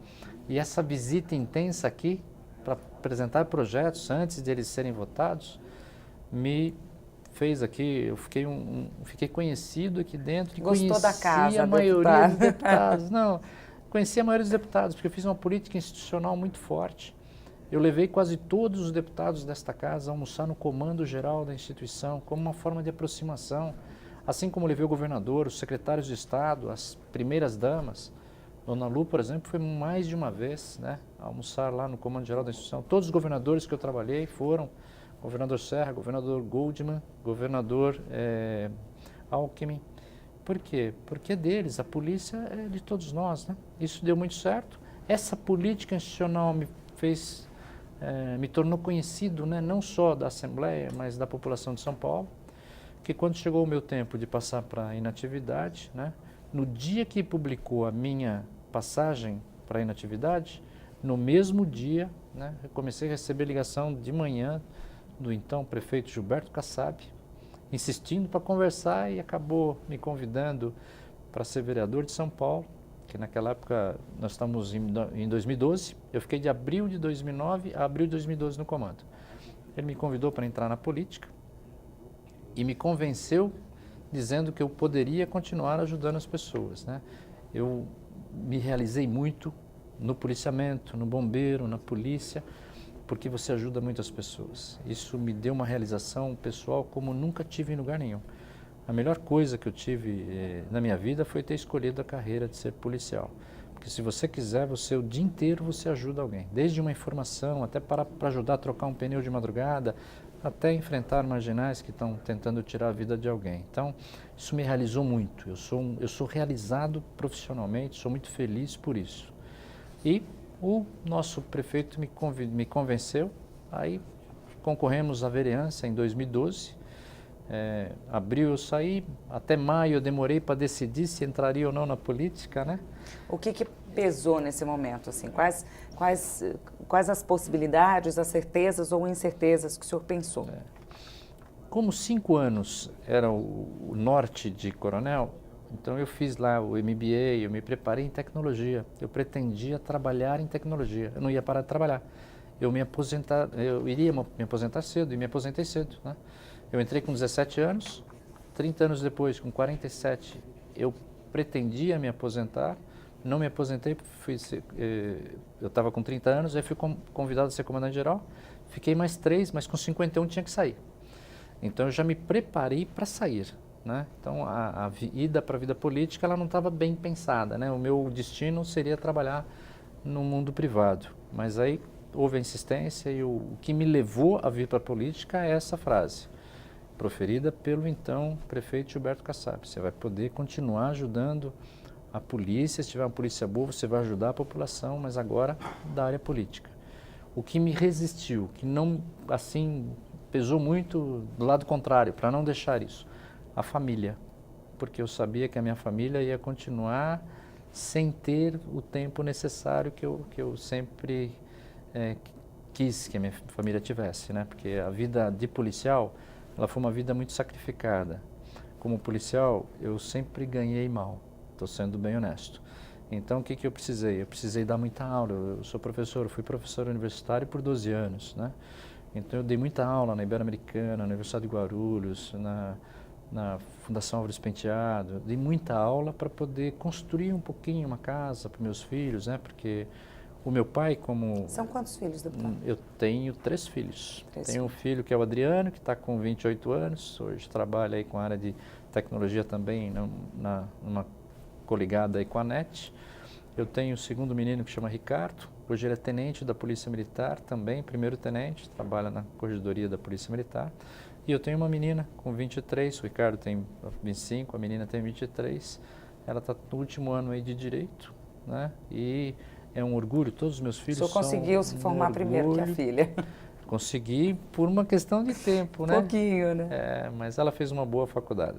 Speaker 2: E essa visita intensa aqui, para apresentar projetos antes de eles serem votados, me fez aqui, eu fiquei conhecido aqui dentro.
Speaker 1: Gostou da casa,
Speaker 2: a maioria dos deputados. Não, conheci a maioria dos deputados, porque eu fiz uma política institucional muito forte. Eu levei quase todos os deputados desta casa a almoçar no comando geral da instituição, como uma forma de aproximação, assim como levei o governador, os secretários de Estado, as primeiras damas. Dona Lu, por exemplo, foi mais de uma vez, né, almoçar lá no comando geral da instituição. Todos os governadores que eu trabalhei foram, governador Serra, governador Goldman, governador Alckmin. Por quê? Porque é deles, a polícia é de todos nós, né? Isso deu muito certo. Essa política institucional me tornou conhecido, né, não só da Assembleia, mas da população de São Paulo, que quando chegou o meu tempo de passar para a inatividade, né, no dia que publicou a minha passagem para a inatividade, no mesmo dia, né, eu comecei a receber ligação de manhã do então prefeito Gilberto Kassab, insistindo para conversar e acabou me convidando para ser vereador de São Paulo, que naquela época nós estamos em 2012, eu fiquei de abril de 2009 a abril de 2012 no comando. Ele me convidou para entrar na política e me convenceu dizendo que eu poderia continuar ajudando as pessoas, né? Eu me realizei muito no policiamento, no bombeiro, na polícia, porque você ajuda muitas pessoas. Isso me deu uma realização pessoal como nunca tive em lugar nenhum. A melhor coisa que eu tive na minha vida foi ter escolhido a carreira de ser policial. Porque se você quiser, o dia inteiro você ajuda alguém. Desde uma informação, até para ajudar a trocar um pneu de madrugada, até enfrentar marginais que estão tentando tirar a vida de alguém. Então, isso me realizou muito. Eu sou realizado profissionalmente, sou muito feliz por isso. E o nosso prefeito me convenceu, aí concorremos à vereança em 2012, abril eu saí, até maio eu demorei para decidir se entraria ou não na política, né?
Speaker 1: O que pesou nesse momento, assim? Quais as possibilidades, as certezas ou incertezas que o senhor pensou?
Speaker 2: Como 5 anos era o norte de Coronel, então eu fiz lá o MBA, eu me preparei em tecnologia, eu pretendia trabalhar em tecnologia, eu não ia parar de trabalhar. Eu iria me aposentar cedo e me aposentei cedo, né? Eu entrei com 17 anos, 30 anos depois, com 47, eu pretendia me aposentar, não me aposentei, eu estava com 30 anos, aí fui convidado a ser comandante-geral, fiquei mais 3, mas com 51 tinha que sair. Então eu já me preparei para sair, né? Então a ida para a vida política ela não estava bem pensada, né? O meu destino seria trabalhar no mundo privado, mas aí houve a insistência e o que me levou a vir para a política é essa frase, proferida pelo então prefeito Gilberto Kassab: você vai poder continuar ajudando a polícia, se tiver uma polícia boa você vai ajudar a população, mas agora da área política. O que me resistiu, que não, assim, pesou muito do lado contrário, para não deixar isso, a família, porque eu sabia que a minha família ia continuar sem ter o tempo necessário que eu sempre quis que a minha família tivesse, né? Porque a vida de policial, ela foi uma vida muito sacrificada. Como policial, eu sempre ganhei mal, estou sendo bem honesto. Então, o que eu precisei? Eu precisei dar muita aula. Eu sou professor, eu fui professor universitário por 12 anos, né? Então, eu dei muita aula na Ibero-Americana, na Universidade de Guarulhos, na Fundação Álvares Penteado. Eu dei muita aula para poder construir um pouquinho uma casa para meus filhos, né? Porque o meu pai, como...
Speaker 1: São quantos filhos, deputado?
Speaker 2: Eu tenho 3 filhos. Tenho um filho que é o Adriano, que está com 28 anos, hoje trabalha aí com a área de tecnologia também, numa coligada aí com a NET. Eu tenho o segundo menino que chama Ricardo, hoje ele é tenente da Polícia Militar também, primeiro tenente, trabalha na corregedoria da Polícia Militar. E eu tenho uma menina com 23, o Ricardo tem 25, a menina tem 23, ela está no último ano aí de Direito, né? E é um orgulho, todos os meus filhos
Speaker 1: são... O senhor conseguiu se formar primeiro que a filha.
Speaker 2: consegui por uma questão de tempo, né?
Speaker 1: Pouquinho, né?
Speaker 2: Mas ela fez uma boa faculdade.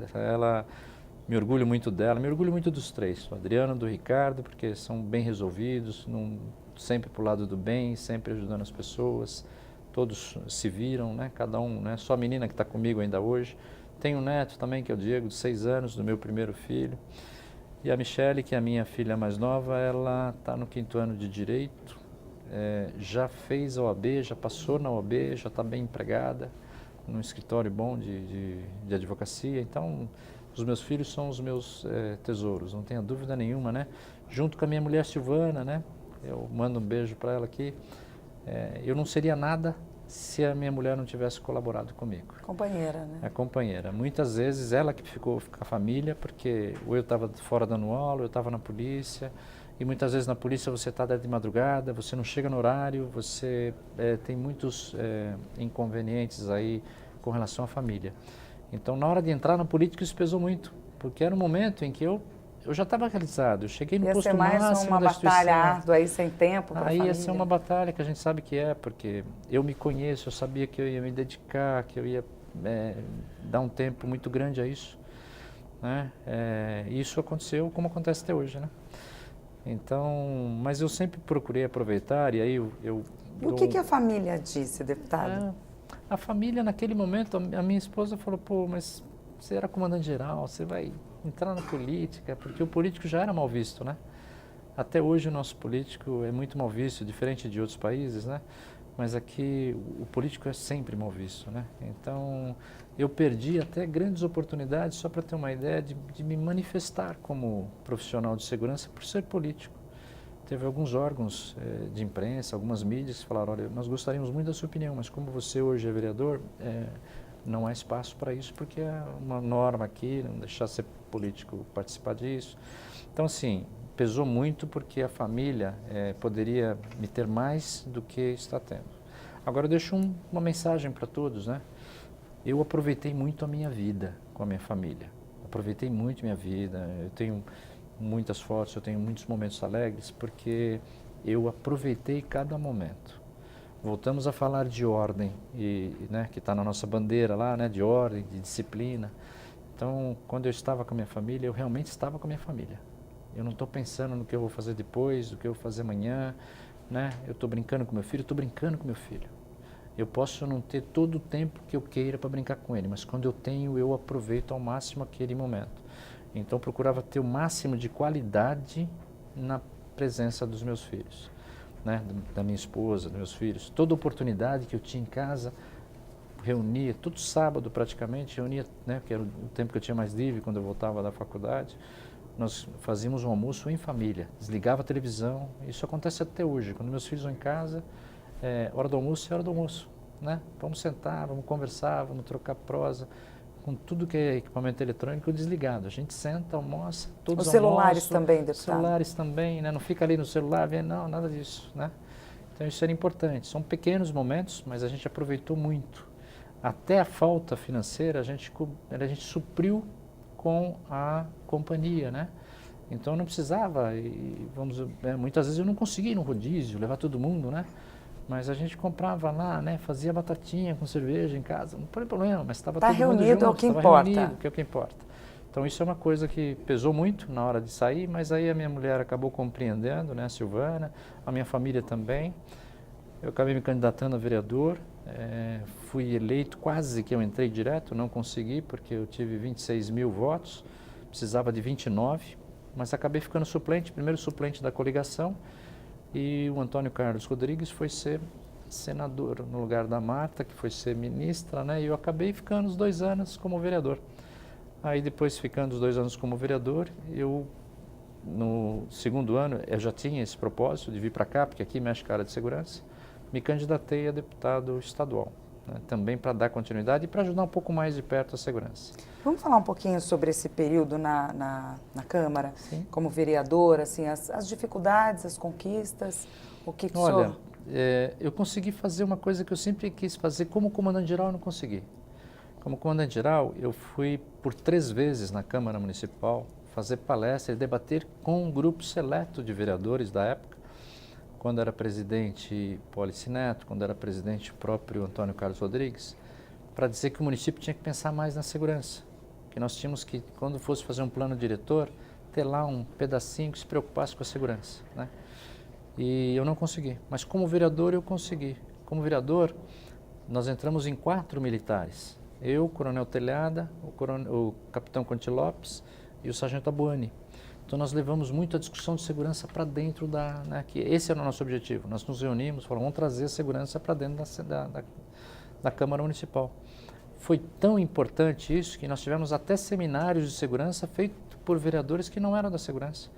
Speaker 2: Me orgulho muito dela, me orgulho muito dos três, do Adriano, do Ricardo, porque são bem resolvidos, sempre pro lado do bem, sempre ajudando as pessoas. Todos se viram, né? Cada um, né? Só a menina que está comigo ainda hoje. Tenho um neto também, que é o Diego, de 6 anos, do meu primeiro filho. E a Michele, que é a minha filha mais nova, ela está no 5º ano de Direito, já fez a OAB, já passou na OAB, já está bem empregada, num escritório bom de advocacia. Então, os meus filhos são os meus tesouros, não tenha dúvida nenhuma, né? Junto com a minha mulher Silvana, né? Eu mando um beijo para ela aqui. Eu não seria nada se a minha mulher não tivesse colaborado comigo.
Speaker 1: Companheira, né?
Speaker 2: A companheira. Muitas vezes ela que ficou com a família, porque ou eu estava fora dando aula, ou eu estava na polícia, e muitas vezes na polícia você está de madrugada, você não chega no horário, você tem muitos inconvenientes aí com relação à família. Então, na hora de entrar na política, isso pesou muito, porque era um momento em que eu já estava realizado, eu cheguei no posto máximo da instituição. Ia ser mais uma
Speaker 1: batalha árdua aí, sem tempo para a família.
Speaker 2: Aí ia ser uma batalha que a gente sabe que porque eu me conheço, eu sabia que eu ia me dedicar, que eu ia dar um tempo muito grande a isso, né? Isso aconteceu como acontece até hoje, né? Então, mas eu sempre procurei aproveitar e aí eu
Speaker 1: E o que a família disse, deputado?
Speaker 2: A família, naquele momento, a minha esposa falou, pô, mas você era comandante-geral, você vai entrar na política, porque o político já era mal visto, né? Até hoje o nosso político é muito mal visto, diferente de outros países, né? Mas aqui o político é sempre mal visto, né? Então, eu perdi até grandes oportunidades, só para ter uma ideia, de me manifestar como profissional de segurança por ser político. Teve alguns órgãos de imprensa, algumas mídias que falaram, olha, nós gostaríamos muito da sua opinião, mas como você hoje é vereador, não há espaço para isso, porque é uma norma aqui, não deixar ser político participar disso. Então, assim, pesou muito porque a família poderia me ter mais do que está tendo. Agora, eu deixo uma mensagem para todos, né? Eu aproveitei muito a minha vida com a minha família. Aproveitei muito a minha vida, eu tenho muitas fotos, eu tenho muitos momentos alegres, porque eu aproveitei cada momento. Voltamos a falar de ordem, né, que está na nossa bandeira lá, né, de ordem, de disciplina. Então, quando eu estava com a minha família, eu realmente estava com a minha família. Eu não estou pensando no que eu vou fazer depois, do que eu vou fazer amanhã, né? Eu estou brincando com meu filho, estou brincando com meu filho. Eu posso não ter todo o tempo que eu queira para brincar com ele, mas quando eu tenho, eu aproveito ao máximo aquele momento. Então, procurava ter o máximo de qualidade na presença dos meus filhos, né? Da minha esposa, dos meus filhos. Toda oportunidade que eu tinha em casa, reunia, todo sábado praticamente, reunia, né? Que era o tempo que eu tinha mais livre quando eu voltava da faculdade. Nós fazíamos um almoço em família, desligava a televisão. Isso acontece até hoje. Quando meus filhos vão em casa, hora do almoço é hora do almoço, né? Vamos sentar, vamos conversar, vamos trocar prosa. Com tudo que é equipamento eletrônico desligado. A gente senta, almoça, todos
Speaker 1: Os celulares
Speaker 2: almoçam,
Speaker 1: também, deputado?
Speaker 2: Celulares também, né? Não fica ali no celular, não, nada disso, né? Então isso era importante. São pequenos momentos, mas a gente aproveitou muito. Até a falta financeira a gente supriu com a companhia, né? Então eu não precisava, muitas vezes eu não conseguia ir no rodízio, levar todo mundo, né? Mas a gente comprava lá, né? Fazia batatinha com cerveja em casa, não tem problema, mas estava todo mundo junto. Está reunido,
Speaker 1: é o que importa.
Speaker 2: Reunido, que é o que importa. Então isso é uma coisa que pesou muito na hora de sair, mas aí a minha mulher acabou compreendendo, né? A Silvana, a minha família também. Eu acabei me candidatando a vereador, fui eleito, quase que eu entrei direto, não consegui porque eu tive 26 mil votos, precisava de 29, mas acabei ficando suplente, primeiro suplente da coligação. E o Antônio Carlos Rodrigues foi ser senador no lugar da Marta, que foi ser ministra, né? E eu acabei ficando os 2 anos como vereador. Aí depois, ficando os 2 anos como vereador, eu, no segundo ano, eu já tinha esse propósito de vir para cá, porque aqui mexe com a área de segurança, me candidatei a deputado estadual, né? Também para dar continuidade e para ajudar um pouco mais de perto a segurança.
Speaker 1: Vamos falar um pouquinho sobre esse período na Câmara,
Speaker 2: Sim.
Speaker 1: Como vereador, assim, as dificuldades, as conquistas, o que o
Speaker 2: Olha,
Speaker 1: senhor...
Speaker 2: eu consegui fazer uma coisa que eu sempre quis fazer, como comandante-geral eu não consegui. Como comandante-geral, eu fui por 3 vezes na Câmara Municipal fazer palestra e debater com um grupo seleto de vereadores da época quando era presidente Pólice Neto, quando era presidente o próprio Antônio Carlos Rodrigues, para dizer que o município tinha que pensar mais na segurança, que nós tínhamos que, quando fosse fazer um plano diretor, ter lá um pedacinho que se preocupasse com a segurança, né? E eu não consegui, mas como vereador eu consegui. Como vereador, nós entramos em 4 militares, eu, o Coronel Telhada, o Capitão Conti Lopes e o Sargento Abuani. Então nós levamos muito a discussão de segurança para dentro né, que esse era o nosso objetivo. Nós nos reunimos, falamos, vamos trazer a segurança para dentro da Câmara Municipal. Foi tão importante isso que nós tivemos até seminários de segurança feitos por vereadores que não eram da segurança,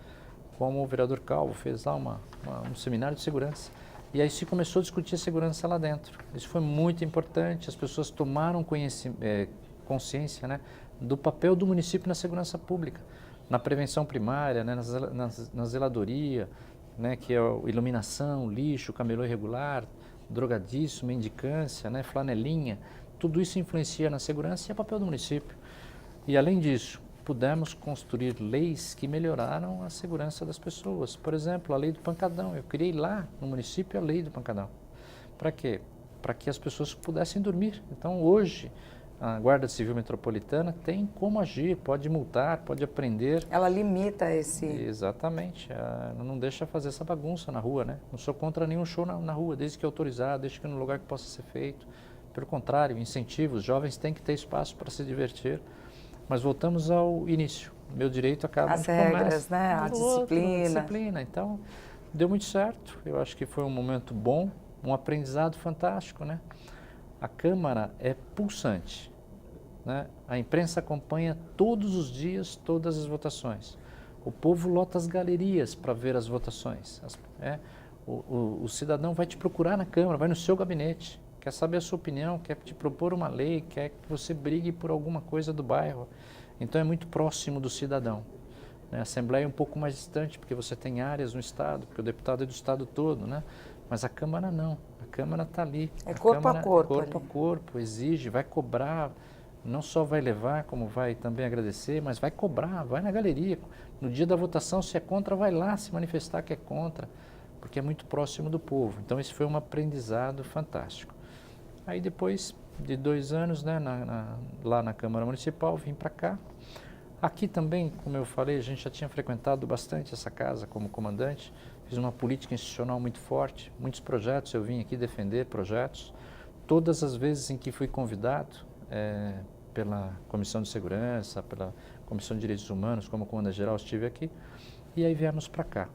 Speaker 2: como o vereador Calvo fez lá um seminário de segurança. E aí se começou a discutir a segurança lá dentro. Isso foi muito importante, as pessoas tomaram consciência, né, do papel do município na segurança pública, na prevenção primária, né, na zeladoria, né, que é iluminação, lixo, camelô irregular, drogadiço, mendicância, né, flanelinha. Tudo isso influencia na segurança e é papel do município. E além disso, pudemos construir leis que melhoraram a segurança das pessoas. Por exemplo, a lei do pancadão. Eu criei lá no município a lei do pancadão. Para quê? Para que as pessoas pudessem dormir. Então hoje a Guarda Civil Metropolitana tem como agir, pode multar, pode aprender.
Speaker 1: Ela limita esse...
Speaker 2: Exatamente, não deixa fazer essa bagunça na rua, né? Não sou contra nenhum show na rua, desde que é autorizado, desde que é num lugar que possa ser feito. Pelo contrário, incentivo, os jovens têm que ter espaço para se divertir. Mas voltamos ao início. Meu direito acaba
Speaker 1: as regras, né? A disciplina.
Speaker 2: Disciplina. Então, deu muito certo. Eu acho que foi um momento bom, um aprendizado fantástico, né? A Câmara é pulsante, né? A imprensa acompanha todos os dias todas as votações. O povo lota as galerias para ver as votações. O cidadão vai te procurar na Câmara, vai no seu gabinete, quer saber a sua opinião, quer te propor uma lei, quer que você brigue por alguma coisa do bairro. Então é muito próximo do cidadão, né? A Assembleia é um pouco mais distante, porque você tem áreas no Estado, porque o deputado é do Estado todo, né? Mas a Câmara não, a Câmara está ali.
Speaker 1: É corpo a corpo.
Speaker 2: Corpo a corpo, exige, vai cobrar, não só vai levar, como vai também agradecer, mas vai cobrar, vai na galeria. No dia da votação, se é contra, vai lá se manifestar que é contra, porque é muito próximo do povo. Então esse foi um aprendizado fantástico. Aí depois de 2 anos, né, lá na Câmara Municipal, vim para cá. Aqui também, como eu falei, a gente já tinha frequentado bastante essa casa como comandante. Fiz uma política institucional muito forte, muitos projetos, eu vim aqui defender projetos. Todas as vezes em que fui convidado pela Comissão de Segurança, pela Comissão de Direitos Humanos, como comandante-geral, estive aqui. E aí viemos para cá,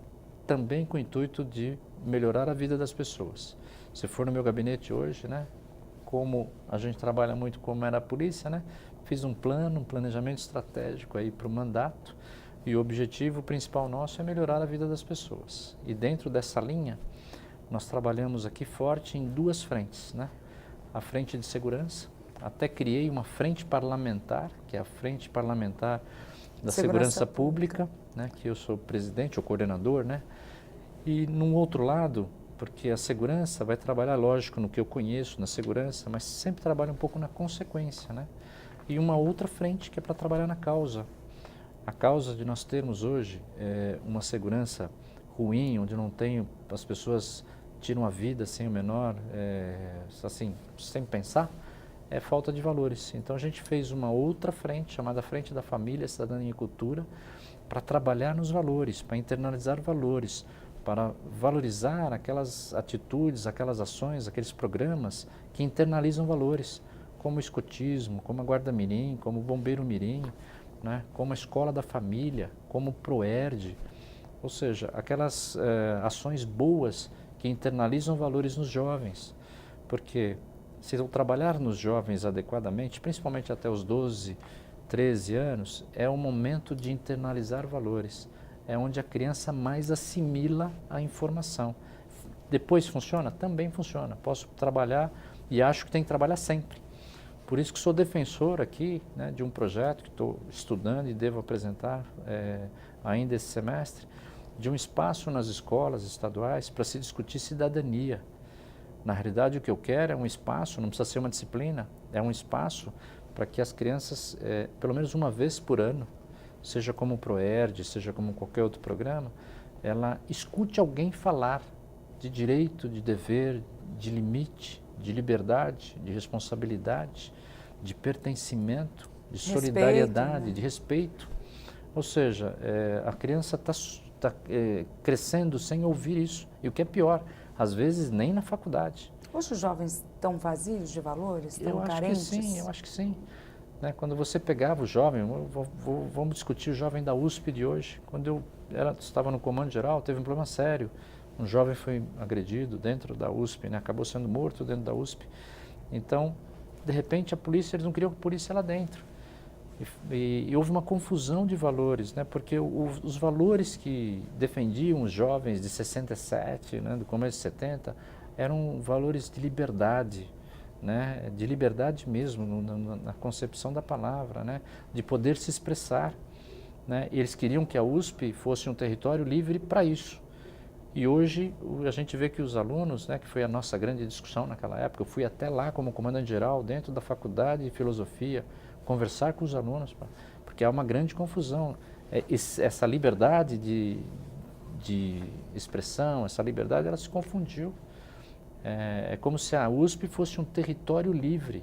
Speaker 2: também com o intuito de melhorar a vida das pessoas. Se for no meu gabinete hoje, né, como a gente trabalha muito como era a polícia, né, fiz um planejamento estratégico aí para o mandato, e o objetivo principal nosso é melhorar a vida das pessoas. E dentro dessa linha, nós trabalhamos aqui forte em 2 frentes, né? A frente de segurança, até criei uma frente parlamentar, que é a frente parlamentar da segurança pública, né, que eu sou presidente ou coordenador, né? E num outro lado, porque a segurança vai trabalhar, lógico, no que eu conheço, na segurança, mas sempre trabalha um pouco na consequência, né? E uma outra frente que é para trabalhar na causa. A causa de nós termos hoje uma segurança ruim, onde não tem, as pessoas tiram a vida sem o menor, assim, sem pensar, é falta de valores. Então a gente fez uma outra frente, chamada Frente da Família, Cidadania e Cultura, para trabalhar nos valores, para internalizar valores, para valorizar aquelas atitudes, aquelas ações, aqueles programas que internalizam valores, como o escotismo, como a Guarda Mirim, como o Bombeiro Mirim, né, como a Escola da Família, como o Proerd, ou seja, aquelas ações boas que internalizam valores nos jovens, porque se eu trabalhar nos jovens adequadamente, principalmente até os 12, 13 anos, é o momento de internalizar valores, é onde a criança mais assimila a informação. Depois funciona? Também funciona, posso trabalhar e acho que tem que trabalhar sempre. Por isso que sou defensor aqui, né, de um projeto que estou estudando e devo apresentar ainda esse semestre, de um espaço nas escolas estaduais para se discutir cidadania. Na realidade, o que eu quero é um espaço, não precisa ser uma disciplina, é um espaço para que as crianças, pelo menos uma vez por ano, seja como o Proerd, seja como qualquer outro programa, ela escute alguém falar de direito, de dever, de limite, de liberdade, de responsabilidade, de pertencimento, de solidariedade,
Speaker 1: né?
Speaker 2: de respeito. Ou seja, a criança está crescendo sem ouvir isso. E o que é pior, às vezes nem na faculdade.
Speaker 1: Hoje os jovens estão vazios de valores, estão carentes?
Speaker 2: Eu acho que sim. Né? Quando você pegava o jovem, vamos discutir o jovem da USP de hoje. Quando eu estava no comando geral, teve um problema sério. Um jovem foi agredido dentro da USP, né? Acabou sendo morto dentro da USP. Então, de repente, a polícia, eles não queriam a polícia lá dentro. E houve uma confusão de valores, né? Porque os valores que defendiam os jovens de 67, né? Do começo de 70, eram valores de liberdade, né? De liberdade mesmo, na concepção da palavra, né? De poder se expressar. Né? E eles queriam que a USP fosse um território livre para isso. E hoje a gente vê que os alunos, né, que foi a nossa grande discussão naquela época, eu fui até lá como comandante-geral, dentro da faculdade de filosofia, conversar com os alunos, porque há uma grande confusão. Essa liberdade de expressão, essa liberdade, ela se confundiu. É como se a USP fosse um território livre.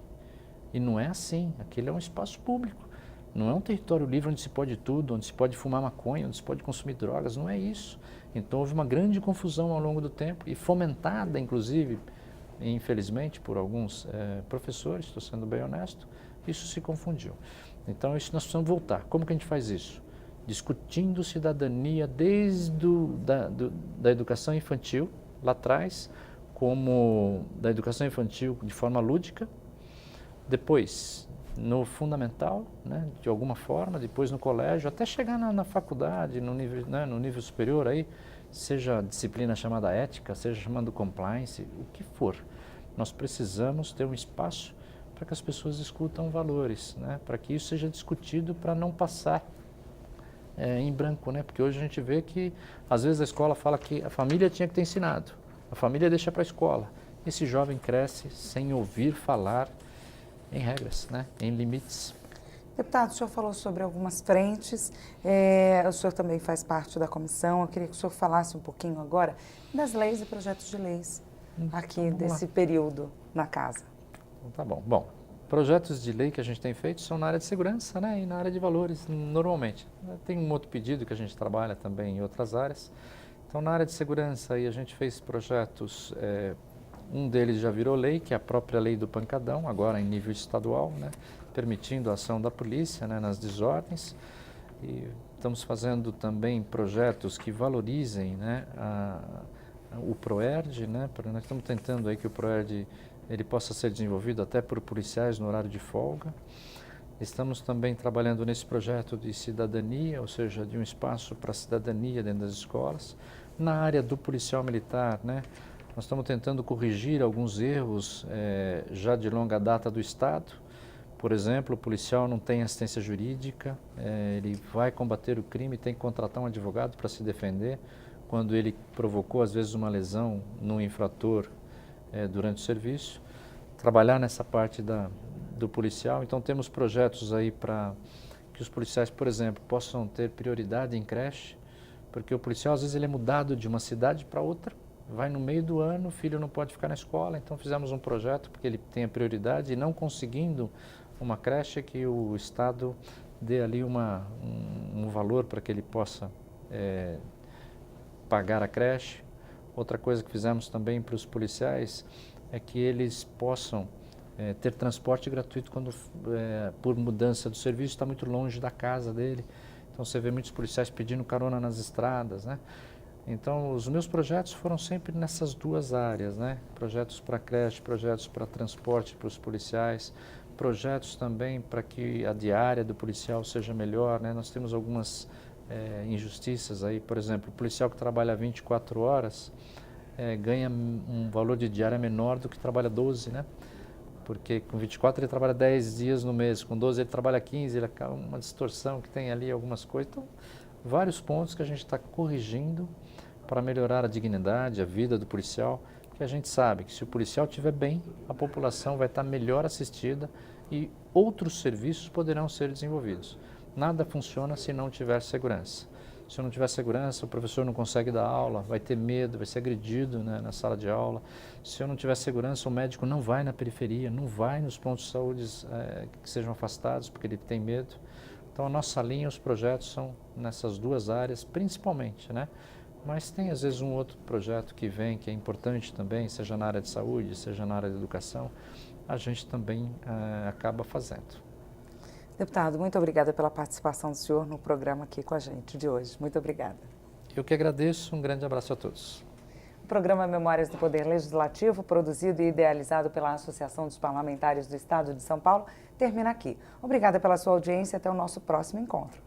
Speaker 2: E não é assim, aquele é um espaço público. Não é um território livre onde se pode tudo, onde se pode fumar maconha, onde se pode consumir drogas, não é isso. Então houve uma grande confusão ao longo do tempo e fomentada, inclusive, infelizmente, por alguns professores, estou sendo bem honesto, isso se confundiu. Então isso nós precisamos voltar. Como que a gente faz isso? Discutindo cidadania desde da educação infantil, lá atrás, como da educação infantil de forma lúdica, depois no fundamental, né, de alguma forma, depois no colégio, até chegar na faculdade, no nível superior, aí, seja a disciplina chamada ética, seja chamando compliance, o que for. Nós precisamos ter um espaço para que as pessoas discutam valores, né, para que isso seja discutido, para não passar em branco, né, porque hoje a gente vê que, às vezes, a escola fala que a família tinha que ter ensinado, a família deixa para a escola. Esse jovem cresce sem ouvir falar em regras, né? Em limites.
Speaker 1: Deputado, o senhor falou sobre algumas frentes, o senhor também faz parte da comissão, eu queria que o senhor falasse um pouquinho agora das leis e projetos de leis aqui desse período na casa.
Speaker 2: Então, tá bom. Bom, projetos de lei que a gente tem feito são na área de segurança, né? E na área de valores, normalmente. Tem um outro pedido que a gente trabalha também em outras áreas. Então, na área de segurança, aí a gente fez projetos. Um deles já virou lei, que é a própria lei do pancadão, agora em nível estadual, né, permitindo a ação da polícia, né, nas desordens. E estamos fazendo também projetos que valorizem, né, o PROERD, né, nós estamos tentando aí que o PROERD ele possa ser desenvolvido até por policiais no horário de folga. Estamos também trabalhando nesse projeto de cidadania, ou seja, de um espaço para a cidadania dentro das escolas. Na área do policial militar, né, nós estamos tentando corrigir alguns erros já de longa data do Estado. Por exemplo, o policial não tem assistência jurídica, ele vai combater o crime, tem que contratar um advogado para se defender quando ele provocou, às vezes, uma lesão no infrator durante o serviço. Trabalhar nessa parte do policial. Então, temos projetos aí para que os policiais, por exemplo, possam ter prioridade em creche, porque o policial, às vezes, ele é mudado de uma cidade para outra. Vai no meio do ano, o filho não pode ficar na escola, então fizemos um projeto porque ele tem a prioridade e não conseguindo uma creche que o Estado dê ali um valor para que ele possa pagar a creche. Outra coisa que fizemos também para os policiais é que eles possam ter transporte gratuito quando, por mudança do serviço, está muito longe da casa dele. Então você vê muitos policiais pedindo carona nas estradas, né? Então, os meus projetos foram sempre nessas duas áreas, né? Projetos para creche, projetos para transporte para os policiais, projetos também para que a diária do policial seja melhor, né? Nós temos algumas injustiças aí, por exemplo, o policial que trabalha 24 horas ganha um valor de diária menor do que trabalha 12, né? Porque com 24 ele trabalha 10 dias no mês, com 12 ele trabalha 15, ele acaba uma distorção que tem ali algumas coisas. Então, vários pontos que a gente está corrigindo para melhorar a dignidade, a vida do policial, que a gente sabe que se o policial estiver bem, a população vai estar melhor assistida e outros serviços poderão ser desenvolvidos. Nada funciona se não tiver segurança. Se eu não tiver segurança, o professor não consegue dar aula, vai ter medo, vai ser agredido, né, na sala de aula. Se eu não tiver segurança, o médico não vai na periferia, não vai nos pontos de saúde que sejam afastados, porque ele tem medo. Então, a nossa linha, os projetos são nessas duas áreas, principalmente, né? Mas tem, às vezes, um outro projeto que vem, que é importante também, seja na área de saúde, seja na área de educação, a gente também acaba fazendo.
Speaker 1: Deputado, muito obrigada pela participação do senhor no programa aqui com a gente de hoje. Muito obrigada.
Speaker 2: Eu que agradeço, um grande abraço a todos.
Speaker 1: O programa Memórias do Poder Legislativo, produzido e idealizado pela Associação dos Parlamentares do Estado de São Paulo, termina aqui. Obrigada pela sua audiência e até o nosso próximo encontro.